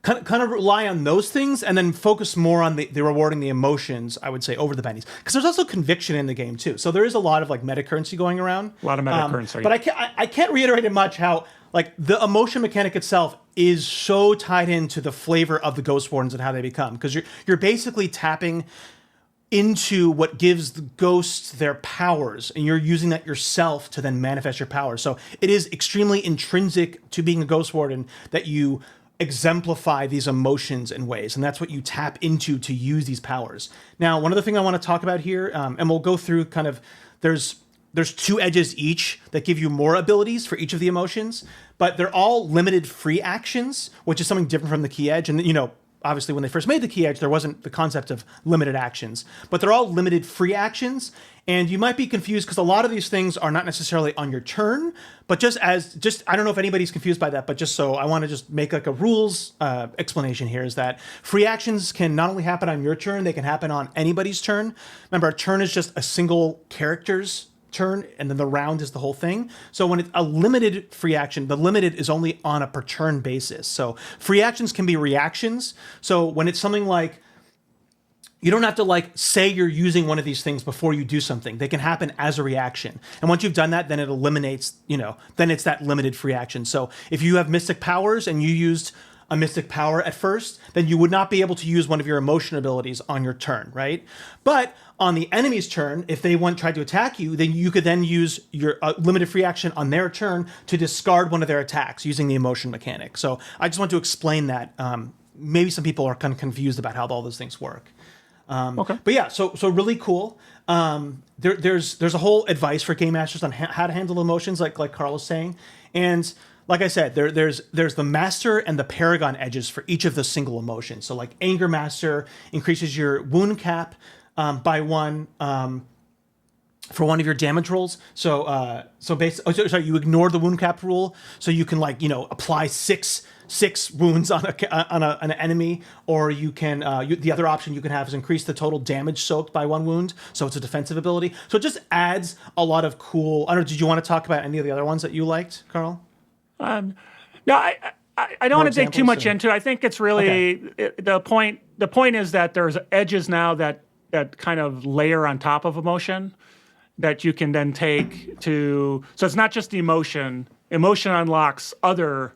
kind of rely on those things and then focus more on the rewarding the emotions, I would say, over the Bennies. Because there's also conviction in the game too. So there is a lot of like meta currency going around. A lot of meta currency. But I can't reiterate it much how like the emotion mechanic itself is so tied into the flavor of the Ghost Wardens and how they become. Because you're basically tapping into what gives the ghosts their powers, and you're using that yourself to then manifest your power. So it is extremely intrinsic to being a Ghost Warden that you exemplify these emotions in ways, and that's what you tap into to use these powers. Now, one other thing I want to talk about here, and we'll go through kind of, there's 2 edges each that give you more abilities for each of the emotions, but they're all limited free actions, which is something different from the key edge. And, you know, obviously when they first made the key edge, there wasn't the concept of limited actions, but they're all limited free actions. And you might be confused because a lot of these things are not necessarily on your turn, but I don't know if anybody's confused by that, but just so I want to just make like a rules explanation here is that free actions can not only happen on your turn, they can happen on anybody's turn. Remember, a turn is just a single character's turn, and then the round is the whole thing. So when it's a limited free action, the limited is only on a per turn basis. So free actions can be reactions. So when it's something like, you don't have to like say you're using one of these things before you do something. They can happen as a reaction. And once you've done that, then it eliminates, you know, then it's that limited free action. So if you have mystic powers and you used a mystic power at first, then you would not be able to use one of your emotion abilities on your turn, right? But on the enemy's turn, if they tried to attack you, then you could then use your limited free action on their turn to discard one of their attacks using the emotion mechanic. So I just want to explain that. Maybe some people are kind of confused about how all those things work. Okay. But yeah, so really cool. There's a whole advice for game masters on how to handle emotions, like Carl was saying, and like I said, there's the master and the paragon edges for each of the single emotions. So like anger master increases your wound cap by 1 for one of your damage rolls. So sorry, you ignore the wound cap rule, so you can like, you know, apply six wounds on an enemy, or you can the other option you can have is increase the total damage soaked by 1 wound. So it's a defensive ability. So it just adds a lot of cool. I don't know. Did you want to talk about any of the other ones that you liked, Carl? No, I don't want to dig too much into it. I think it's really the point. The point is that there's edges now that kind of layer on top of emotion that you can then take to. So it's not just the emotion. Emotion unlocks other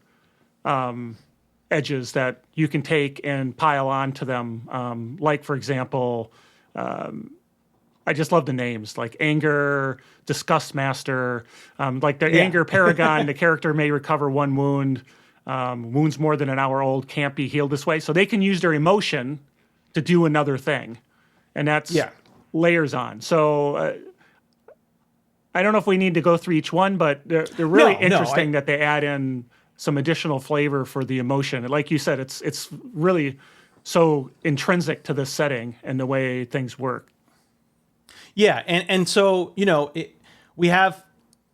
edges that you can take and pile onto them. Like, for example, I just love the names, like Anger, Disgust Master, like the Anger Paragon, the character may recover 1 wound. Wounds more than an hour old can't be healed this way. So they can use their emotion to do another thing. And that's layers on. So I don't know if we need to go through each one, but they're really interesting that they add in some additional flavor for the emotion. And like you said, it's really so intrinsic to this setting and the way things work. Yeah, and so, you know, we have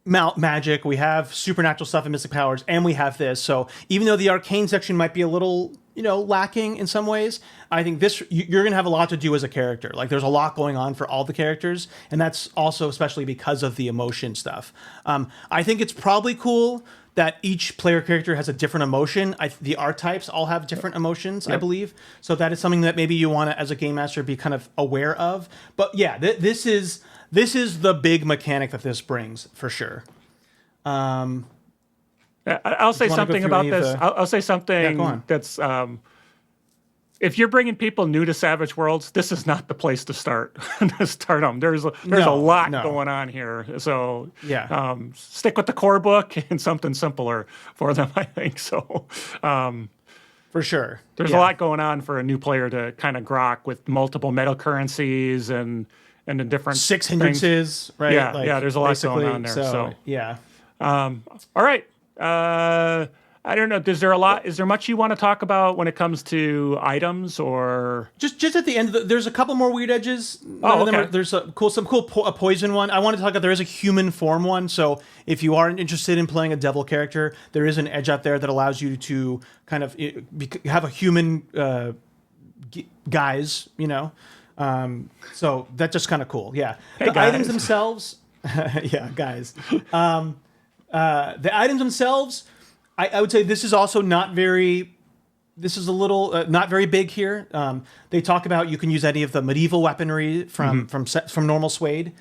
magic, we have supernatural stuff and mystic powers, and we have this. So even though the arcane section might be a little, you know, lacking in some ways, I think you're going to have a lot to do as a character. Like there's a lot going on for all the characters, and that's also especially because of the emotion stuff. I think it's probably cool that each player character has a different emotion. The archetypes all have different emotions, I believe. So that is something that maybe you want to, as a game master, be kind of aware of. But yeah, this is the big mechanic that this brings for sure. I'll say something about this. I'll say something that's. If you're bringing people new to Savage Worlds, this is not the place to start. Start them. There's a lot going on here. So stick with the core book and something simpler for them, I think. So for sure, there's a lot going on for a new player to kind of grok with multiple metal currencies and the different 6 hindrances, right? Yeah, there's a lot going on there. So yeah. All right. I don't know. Is there much you want to talk about when it comes to items, or just at the end? There's a couple more weird edges. There's a poison one. I want to talk about. There is a human form one. So if you aren't interested in playing a devil character, there is an edge out there that allows you to kind of have a human guise. You know, so that's just kind of cool. Yeah, hey, the items themselves. Yeah, guys. The items themselves. I would say this is also not very. This is a little not very big here. They talk about you can use any of the medieval weaponry from normal Suede.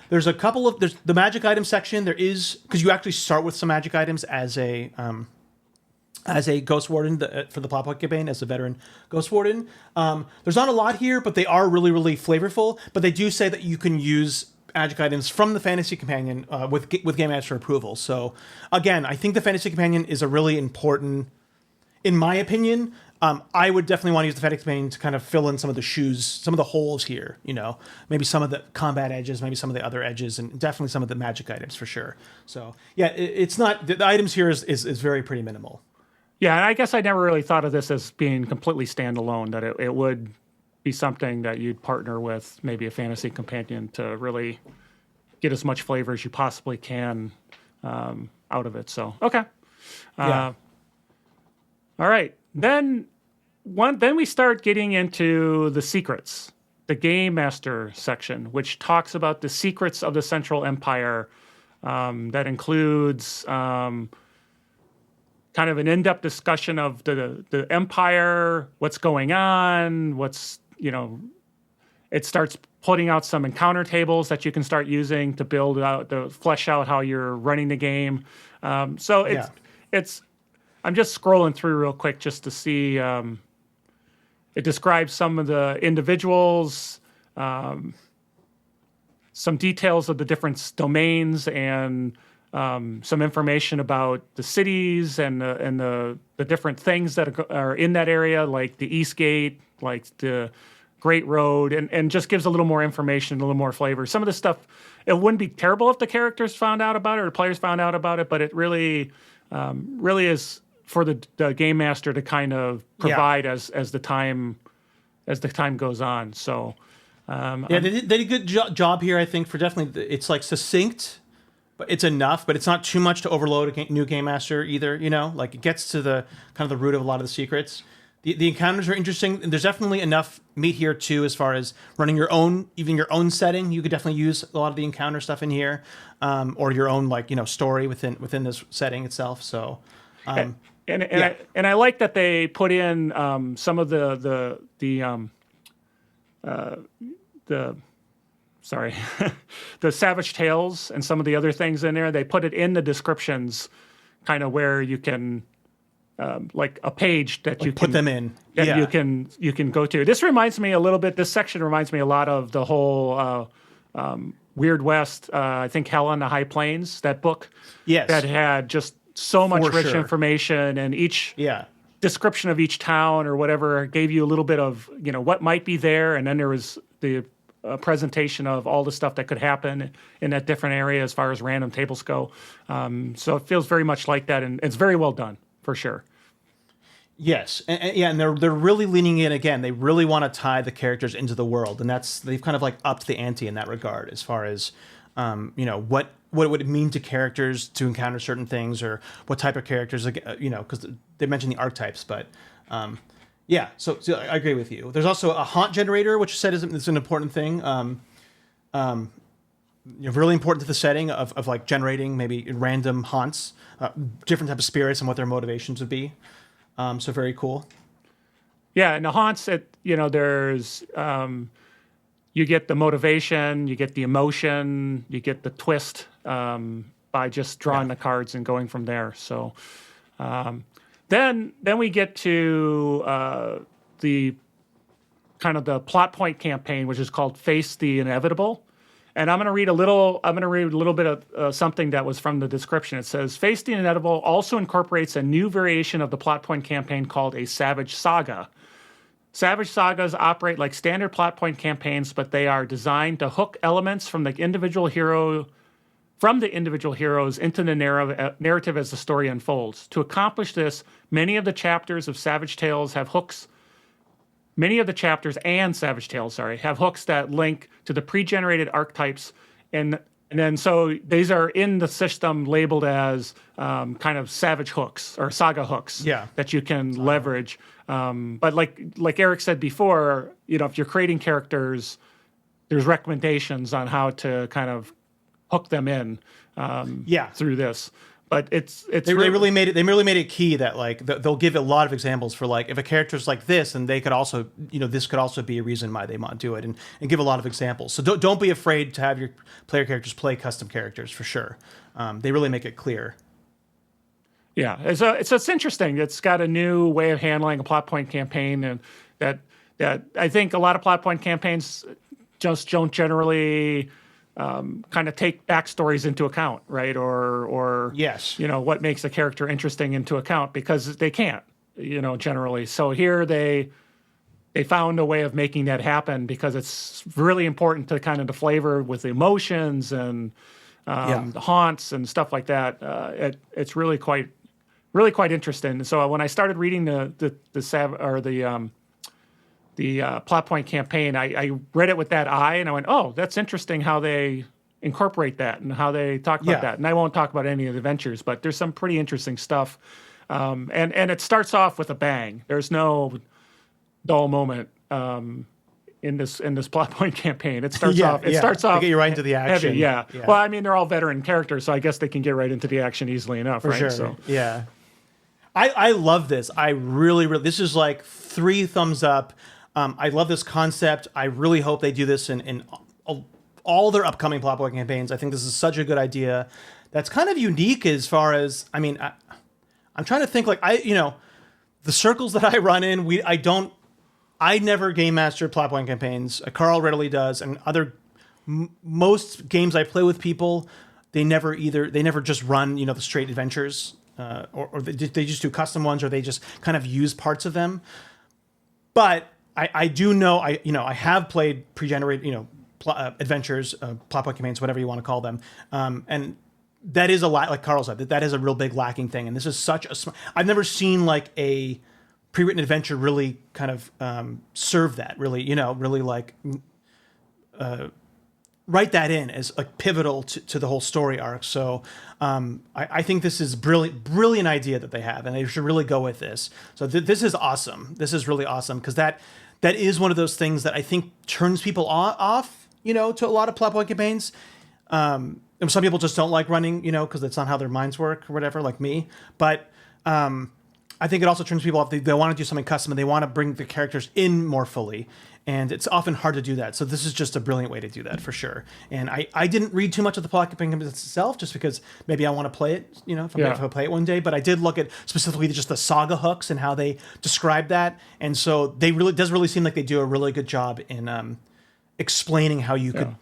There's a couple of there's the magic item section. There is because you actually start with some magic items as a Ghost Warden for the plot point campaign as a veteran Ghost Warden. There's not a lot here, but they are really really flavorful. But they do say that you can use magic items from the Fantasy Companion with Game Master approval. So again, I think the Fantasy Companion is a really important. In my opinion, I would definitely want to use the Fantasy Companion to kind of fill in some of the shoes, some of the holes here, maybe some of the combat edges, maybe some of the other edges, and definitely some of the magic items for sure. So yeah, it's not, the items here is very pretty minimal. Yeah, and I guess I never really thought of this as being completely standalone, that it would be something that you'd partner with maybe a Fantasy Companion to really get as much flavor as you possibly can out of it. So, okay. Yeah. All right. Then we start getting into the secrets, the Game Master section, which talks about the secrets of the Central Empire. That includes kind of an in-depth discussion of the Empire, what's going on, it starts putting out some encounter tables that you can start using to flesh out how you're running the game. It's I'm just scrolling through real quick just to see. It describes some of the individuals, some details of the different domains, and some information about the cities and the different things that are in that area, like the East Gate, like the Great Road, and just gives a little more information, a little more flavor. Some of the stuff, it wouldn't be terrible if the characters found out about it or the players found out about it, but it really is for the game master to kind of provide as the time goes on. So they did a good job here, I think, for definitely it's like succinct, but it's enough, but it's not too much to overload a new game master either. Like it gets to the kind of the root of a lot of the secrets. The encounters are interesting, and there's definitely enough meat here too as far as running your own setting. You could definitely use a lot of the encounter stuff in here, or your own story within this setting itself. So. I like that they put in some of the Savage Tales and some of the other things in there. They put it in the descriptions, kind of where you can like a page that you can put them in. That you can go to. This reminds me a little bit. This section reminds me a lot of the whole Weird West. I think Hell on the High Plains, that book. Yes. That had just so much rich information, and each description of each town or whatever gave you a little bit of what might be there, and then there was the presentation of all the stuff that could happen in that different area as far as random tables go. So it feels very much like that, and it's very well done for sure. Yes, and they're really leaning in again. They really want to tie the characters into the world, and they've kind of like upped the ante in that regard as far as what would it mean to characters to encounter certain things, or what type of characters, because they mentioned the archetypes, but so I agree with you. There's also a haunt generator, which said is an important thing. Really important to the setting of like generating maybe random haunts, different type of spirits and what their motivations would be. So very cool. Yeah, and the haunts, there's you get the motivation, you get the emotion, you get the twist by just drawing the cards and going from there. So then we get to the kind of the plot point campaign, which is called Face the Inevitable. And I'm going to read a little bit of something that was from the description. It says, Face the Inevitable also incorporates a new variation of the plot point campaign called a Savage Saga. Savage Sagas operate like standard plot point campaigns, but they are designed to hook elements from the individual heroes into the narrative as the story unfolds. To accomplish this, many of the chapters and Savage Tales have hooks that link to the pre-generated archetypes, and then so these are in the system labeled as kind of savage hooks or saga hooks that you can leverage. But like Eric said before, if you're creating characters, there's recommendations on how to kind of hook them in through this. but it's They really made it. They really made it key that like they'll give a lot of examples for like if a character's like this, and they could also this could also be a reason why they want to do it, and give a lot of examples. So don't be afraid to have your player characters play custom characters for sure. They really make it clear. Yeah, it's interesting. It's got a new way of handling a plot point campaign, and that I think a lot of plot point campaigns just don't generally kind of take backstories into account, right? Or yes, what makes a character interesting into account, because they can't, generally. So here they found a way of making that happen, because it's really important to kind of the flavor with the emotions and the haunts and stuff like that. It's really quite interesting. So when I started reading the plot point campaign, I read it with that eye, and I went, oh, that's interesting how they incorporate that and how they talk about that. And I won't talk about any of the adventures, but there's some pretty interesting stuff. And it starts off with a bang. There's no dull moment in this plot point campaign. It starts off. They get you right into the action. Heavy, yeah. Well, I mean, they're all veteran characters, so I guess they can get right into the action easily enough, for right? sure. So yeah. I love this. I really, this is like 3 thumbs up. I love this concept. I really hope they do this in all their upcoming plot point campaigns. I think this is such a good idea. That's kind of unique as far as, I mean, I'm trying to think like the circles that I run in, I never game master plot point campaigns. Carl readily does, and most games I play with people, they never just run the straight adventures, or they just do custom ones, or they just kind of use parts of them. But I do know I have played pre-generated adventures, plot point campaigns, whatever you want to call them, and that is a lot, like Carl said, that is a real big lacking thing. And this is such a I've never seen like a pre-written adventure really kind of serve that, really like write that in as like pivotal to the whole story arc. So I think this is brilliant idea that they have, and they should really go with this. So this is awesome. This is really awesome, because that is one of those things that I think turns people off, to a lot of plot point campaigns. And some people just don't like running, because that's not how their minds work or whatever, like me. But I think it also turns people off. They want to do something custom, and they want to bring the characters in more fully. And it's often hard to do that. So this is just a brilliant way to do that, for sure. And I didn't read too much of the plot campaign itself, just because maybe I want to play it, if I play it one day. But I did look at specifically just the saga hooks and how they describe that. And so does really seem like they do a really good job in explaining how you could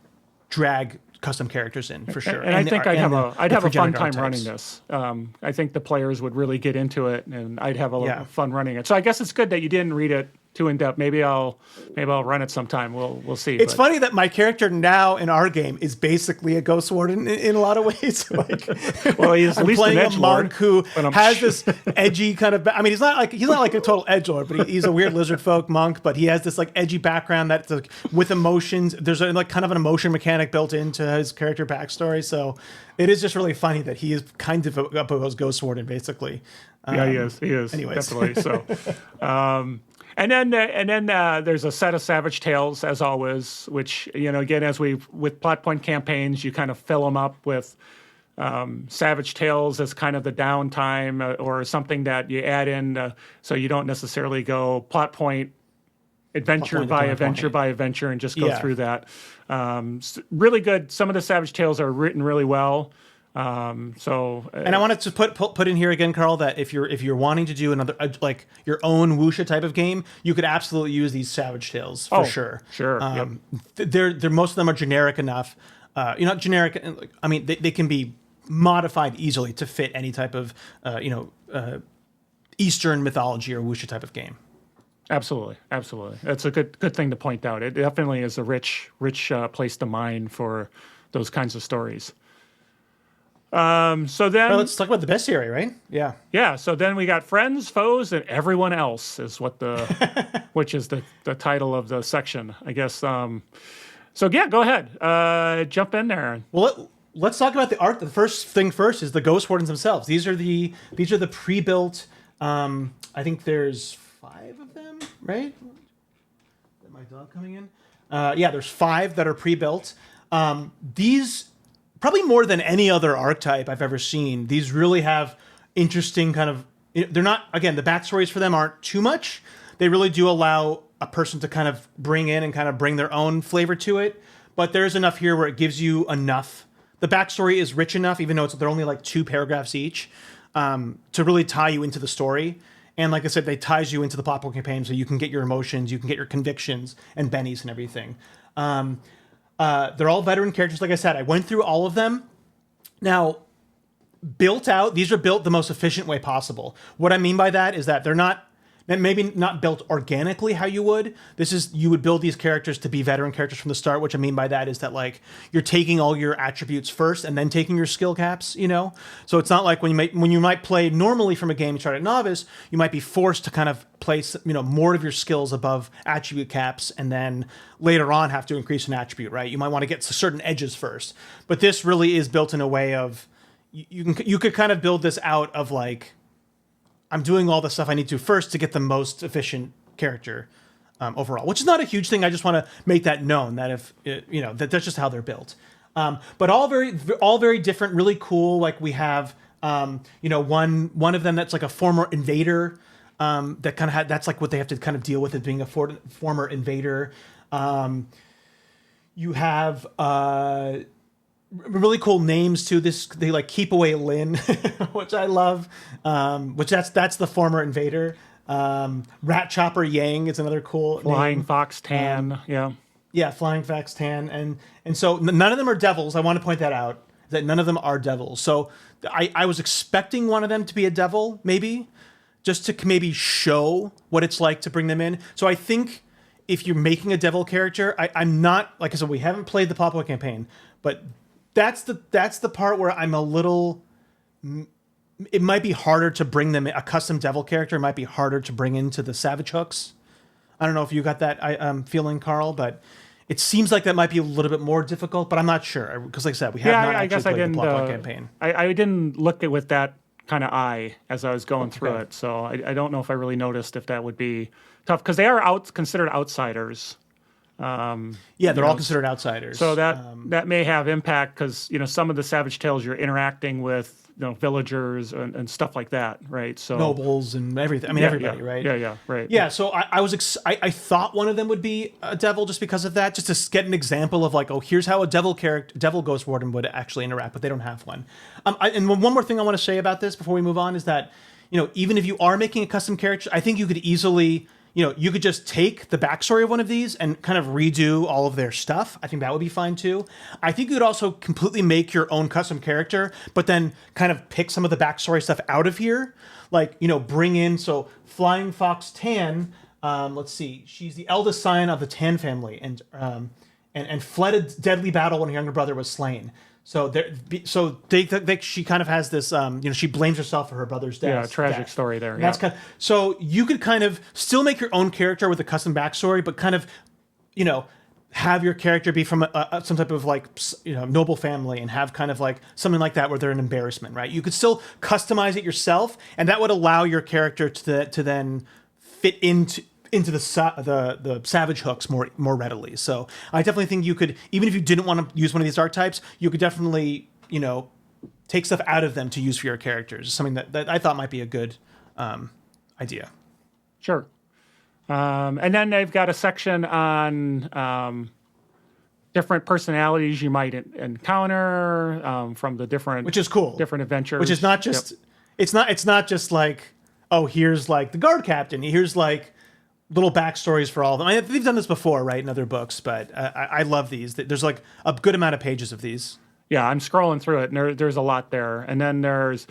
drag custom characters in, for sure. And I think I'd have a fun time running this. I think the players would really get into it, and I'd have a lot of fun running it. So I guess it's good that you didn't read it too in depth. Maybe I'll run it sometime. We'll see. It's funny that my character now in our game is basically a ghost warden in a lot of ways. Like, well, he's at least playing an a monk who has this edgy kind of. I mean, he's not like a total edgelord, but he's a weird lizard folk monk. But he has this like edgy background that's like with emotions. There's like kind of an emotion mechanic built into his character backstory. So it is just really funny that he is kind of a ghost warden, basically. Yeah, he is. Anyways. Definitely. So. And then there's a set of Savage Tales, as always, which, again, with plot point campaigns, you kind of fill them up with Savage Tales as kind of the downtime, or something that you add in, so you don't necessarily go plot point adventure by adventure and just go through that. Really good. Some of the Savage Tales are written really well. And I wanted to put in here again, Carl, that if you're wanting to do another like your own wuxia type of game, you could absolutely use these Savage Tales for sure. Sure. They're most of them are generic enough. Not generic. I mean, they can be modified easily to fit any type of Eastern mythology or wuxia type of game. Absolutely. That's a good thing to point out. It definitely is a rich place to mine for those kinds of stories. So then, let's talk about the bestiary, right? Yeah. Yeah. So then we got friends, foes, and everyone else is which is the title of the section, I guess. So yeah, go ahead. Jump in there. Well, let's talk about the art. The first thing first is the ghost wardens themselves. These are the pre-built. I think there's 5 of them, right? Is my dog coming in? Yeah, there's 5 that are pre-built. These probably more than any other archetype I've ever seen. These really have interesting kind of. They're not, again, the backstories for them aren't too much. They really do allow a person to kind of bring in and kind of bring their own flavor to it. But there's enough here where it gives you enough. The backstory is rich enough, even though they're only like 2 paragraphs each, to really tie you into the story. And like I said, they ties you into the plot campaign, so you can get your emotions, you can get your convictions and bennies and everything. They're all veteran characters. Like I said, I went through all of them. Now, built out, these are built the most efficient way possible. What I mean by that is that they're not, maybe not built organically how you would. You would build these characters to be veteran characters from the start. What I mean by that is that like you're taking all your attributes first and then taking your skill caps, you know? So it's not like when you might play normally from a game you start at novice, you might be forced to kind of place, you know, more of your skills above attribute caps and then later on have to increase an attribute, right? You might want to get to certain edges first. But this really is built in a way of you could kind of build this out of like, I'm doing all the stuff I need to first to get the most efficient character overall, which is not a huge thing. I just want to make that known that if you know that's just how they're built. But all very different, really cool. Like we have you know one of them that's like a former invader that kind of that's like what they have to kind of deal with as being a former invader. You have really cool names too. They like Keep Away Lynn, which I love. Which that's the former invader. Rat Chopper Yang is another cool Flying name. Fox Tan. Yeah, Flying Fox Tan, and so none of them are devils. I want to point that out that none of them are devils. So I was expecting one of them to be a devil, maybe, just to maybe show what it's like to bring them in. So I think if you're making a devil character, I'm not, like I said, we haven't played the Pop-Up campaign, but that's the part where I'm a little. It might be harder to bring them a custom devil character. Might be harder to bring into the Savage Hooks. I don't know if you got that feeling, Carl, but it seems like that might be a little bit more difficult. But I'm not sure because, like I said, we have not actually played the Pop-Up campaign. I didn't look at it with that kind of eye as I was going through it, so I don't know if I really noticed if that would be tough because they are considered outsiders. They're all considered outsiders. So that may have impact because some of the Savage Tales you're interacting with villagers and stuff like that, right? So nobles and everything. I mean, everybody, right? Yeah, right. Yeah. So I thought one of them would be a devil just because of that, just to get an example of like, oh, here's how a devil ghost warden would actually interact, but they don't have one. And one more thing I want to say about this before we move on is that even if you are making a custom character, I think you could easily. You could just take the backstory of one of these and kind of redo all of their stuff. I think that would be fine too. I think you could also completely make your own custom character, but then kind of pick some of the backstory stuff out of here. Like, bring in, so Flying Fox Tan, let's see, she's the eldest son of the Tan family and fled a deadly battle when her younger brother was slain. So she kind of has this, she blames herself for her brother's death. Yeah, tragic story there. That's kind of, so you could kind of still make your own character with a custom backstory, but kind of, have your character be from some type of like, noble family and have kind of like something like that where they're an embarrassment, right? You could still customize it yourself, and that would allow your character to then fit into the Savage Hooks more readily. So I definitely think you could, even if you didn't want to use one of these archetypes, you could definitely, take stuff out of them to use for your characters. Something that I thought might be a good idea. Sure. And then they've got a section on different personalities you might encounter from the different, which is cool, different adventures. Which is not just, it's not just like, oh, here's like the guard captain. Here's like little backstories for all of them. I mean, they've done this before, right, in other books, but I love these. There's like a good amount of pages of these. Yeah, I'm scrolling through it, and there's a lot there. And then there is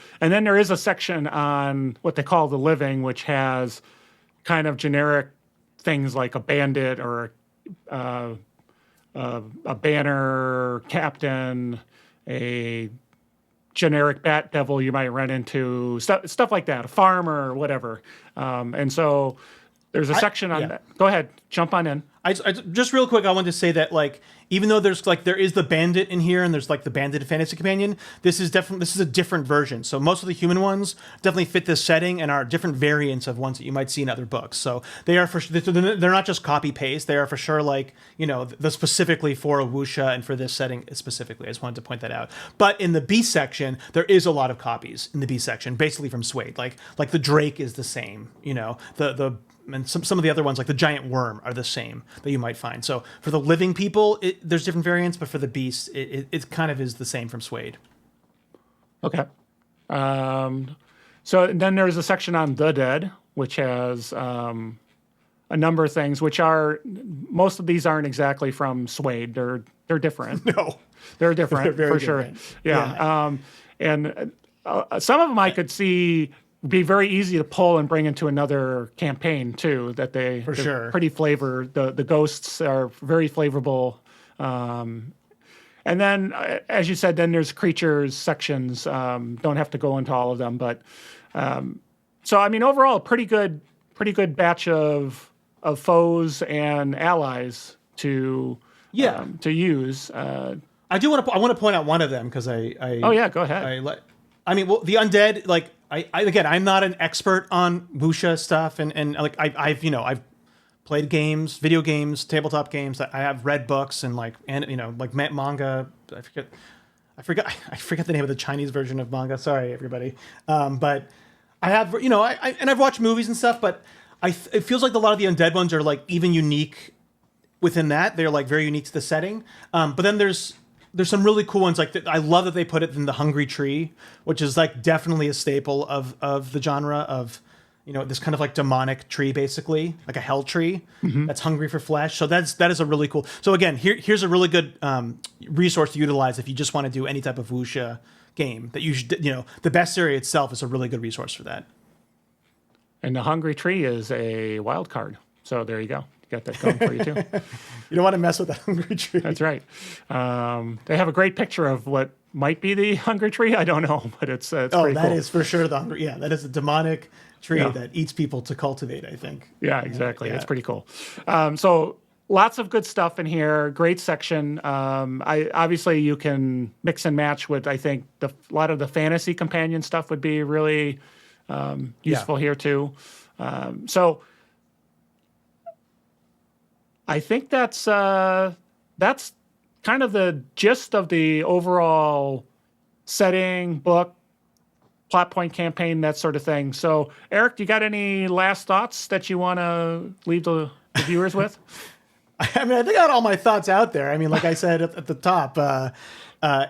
a section on what they call the living, which has kind of generic things like a bandit or a banner captain, a generic bat devil you might run into, stuff like that, a farmer or whatever. And so there's a section on that. Go ahead, jump on in. Just real quick, I want to say that like even though there is the bandit in here and there's like the bandit fantasy companion, this is a different version. So most of the human ones definitely fit this setting and are different variants of ones that you might see in other books. So they're not just copy paste. They are for sure like the specifically for wuxia and for this setting specifically. I just wanted to point that out. But in the beast section, there is a lot of copies in the beast section, basically from Suede. Like the Drake is the same. And some of the other ones, like the giant worm, are the same that you might find. So for the living people, there's different variants, but for the beasts, it kind of is the same from Suede. Okay. So then there's a section on the dead, which has a number of things, most of these aren't exactly from Suede. They're different. No, they're different they're for different. Sure. Yeah. And some of them I could see be very easy to pull and bring into another campaign too. That they're pretty flavored. The ghosts are very flavorful. And then, as you said, then there's creatures sections. Don't have to go into all of them, but so I mean, overall, pretty good batch of foes and allies to use. I want to point out one of them because oh yeah, go ahead. The undead, like I'm not an expert on wuxia stuff, and like I've played games, video games, tabletop games. I have read books and like manga. I forget the name of the Chinese version of manga. Sorry, everybody. But I have I've watched movies and stuff. But it feels like a lot of the undead ones are like even unique within that. They're like very unique to the setting. But then there's some really cool ones. Like I love that they put it in the Hungry Tree, which is like definitely a staple of the genre of, this kind of like demonic tree, basically like a hell tree that's hungry for flesh. So that is a really cool. So again, here's a really good resource to utilize if you just want to do any type of wuxia game. That you should, the best area itself is a really good resource for that. And the Hungry Tree is a wild card. So there you go. Got that going for you too. You don't want to mess with the Hungry Tree. That's right. They have a great picture of what might be the Hungry Tree. I don't know, but it's pretty cool. That is for sure the Hungry. Yeah, that is a demonic tree that eats people to cultivate, I think. Yeah, exactly. It's pretty cool. So lots of good stuff in here. Great section. Obviously you can mix and match with. I think a lot of the fantasy companion stuff would be really useful here too. So. I think that's kind of the gist of the overall setting, book, plot point, campaign, that sort of thing. So, Eric, do you got any last thoughts that you want to leave the viewers with? I mean, I think I got all my thoughts out there. I mean, like I said at the top,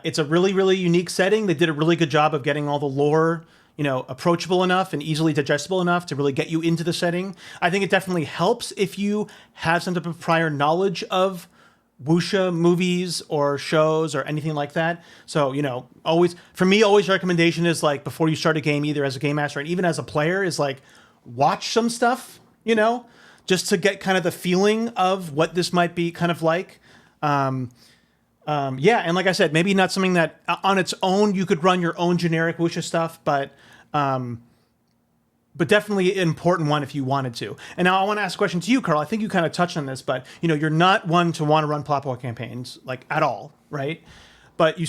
it's a really, really unique setting. They did a really good job of getting all the lore approachable enough and easily digestible enough to really get you into the setting. I think it definitely helps if you have some type of prior knowledge of wuxia movies or shows or anything like that. So, always recommendation is like before you start a game, either as a game master and even as a player, is like watch some stuff, just to get kind of the feeling of what this might be kind of like. And like I said, maybe not something that on its own you could run your own generic wuxia stuff, but definitely an important one if you wanted to. And now I want to ask a question to you, Carl. I think you kind of touched on this, but you're not one to want to run plot point campaigns like at all, right? But it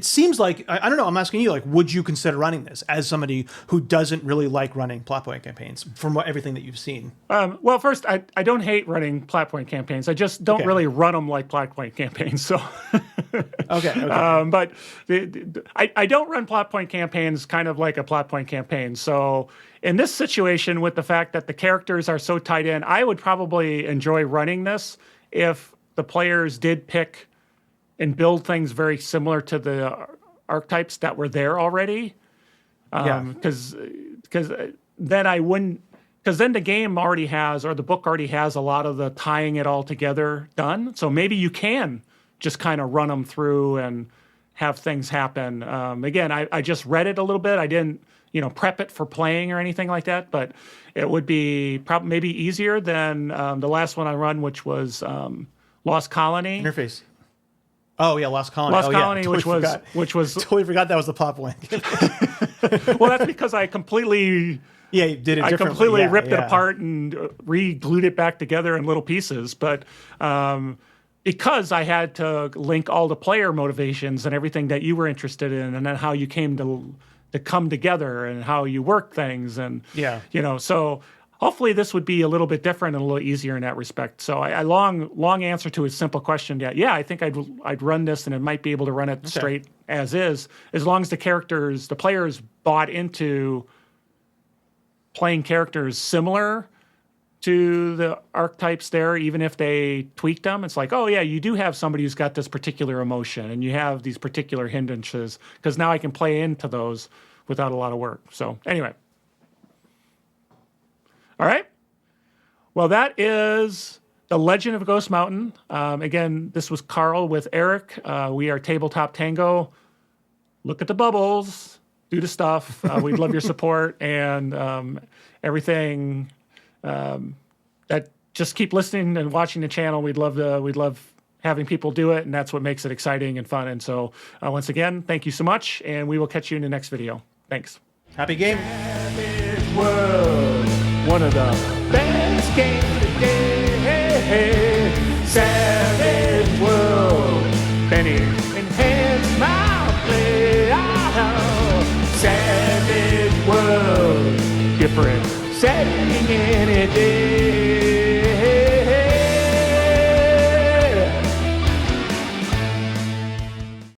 seems like, I don't know, I'm asking you, like, would you consider running this as somebody who doesn't really like running plot point campaigns from everything that you've seen? Well, first, I don't hate running plot point campaigns. I just don't really run them like plot point campaigns. So, okay. But I don't run plot point campaigns kind of like a plot point campaign. So in this situation, with the fact that the characters are so tied in, I would probably enjoy running this if the players did pick and build things very similar to the archetypes that were there already. Because then I wouldn't, because then the game already has, or the book already has a lot of the tying it all together done. So maybe you can just kind of run them through and have things happen. Again, I just read it a little bit. I didn't, prep it for playing or anything like that, but it would be maybe easier than the last one I run, which was Lost Colony. Interface. Oh yeah, Lost Colony. Lost Colony, totally which was totally forgot that was the plot point. Well, that's because I completely Yeah, you did it I differently. completely Yeah, ripped it yeah. apart and re-glued it back together in little pieces. But because I had to link all the player motivations and everything that you were interested in, and then how you came to come together and how you work things, and Yeah. so hopefully this would be a little bit different and a little easier in that respect. So I long answer to a simple question. Yeah, I think I'd run this and it might be able to run it straight as is, as long as the players bought into playing characters similar to the archetypes there, even if they tweaked them. It's like, oh yeah, you do have somebody who's got this particular emotion and you have these particular hindrances, because now I can play into those without a lot of work. So anyway. All right. Well, that is The Legend of Ghost Mountain. Again, this was Carl with Eric. We are Tabletop Tango. Look at the bubbles. Do the stuff. We'd love your support and everything. That just keep listening and watching the channel. We'd love having people do it, and that's what makes it exciting and fun. And so, once again, thank you so much, and we will catch you in the next video. Thanks. Happy game. Savage World, one of the best games today. Savage World, Benny, enhance my play. Savage World, different setting any day.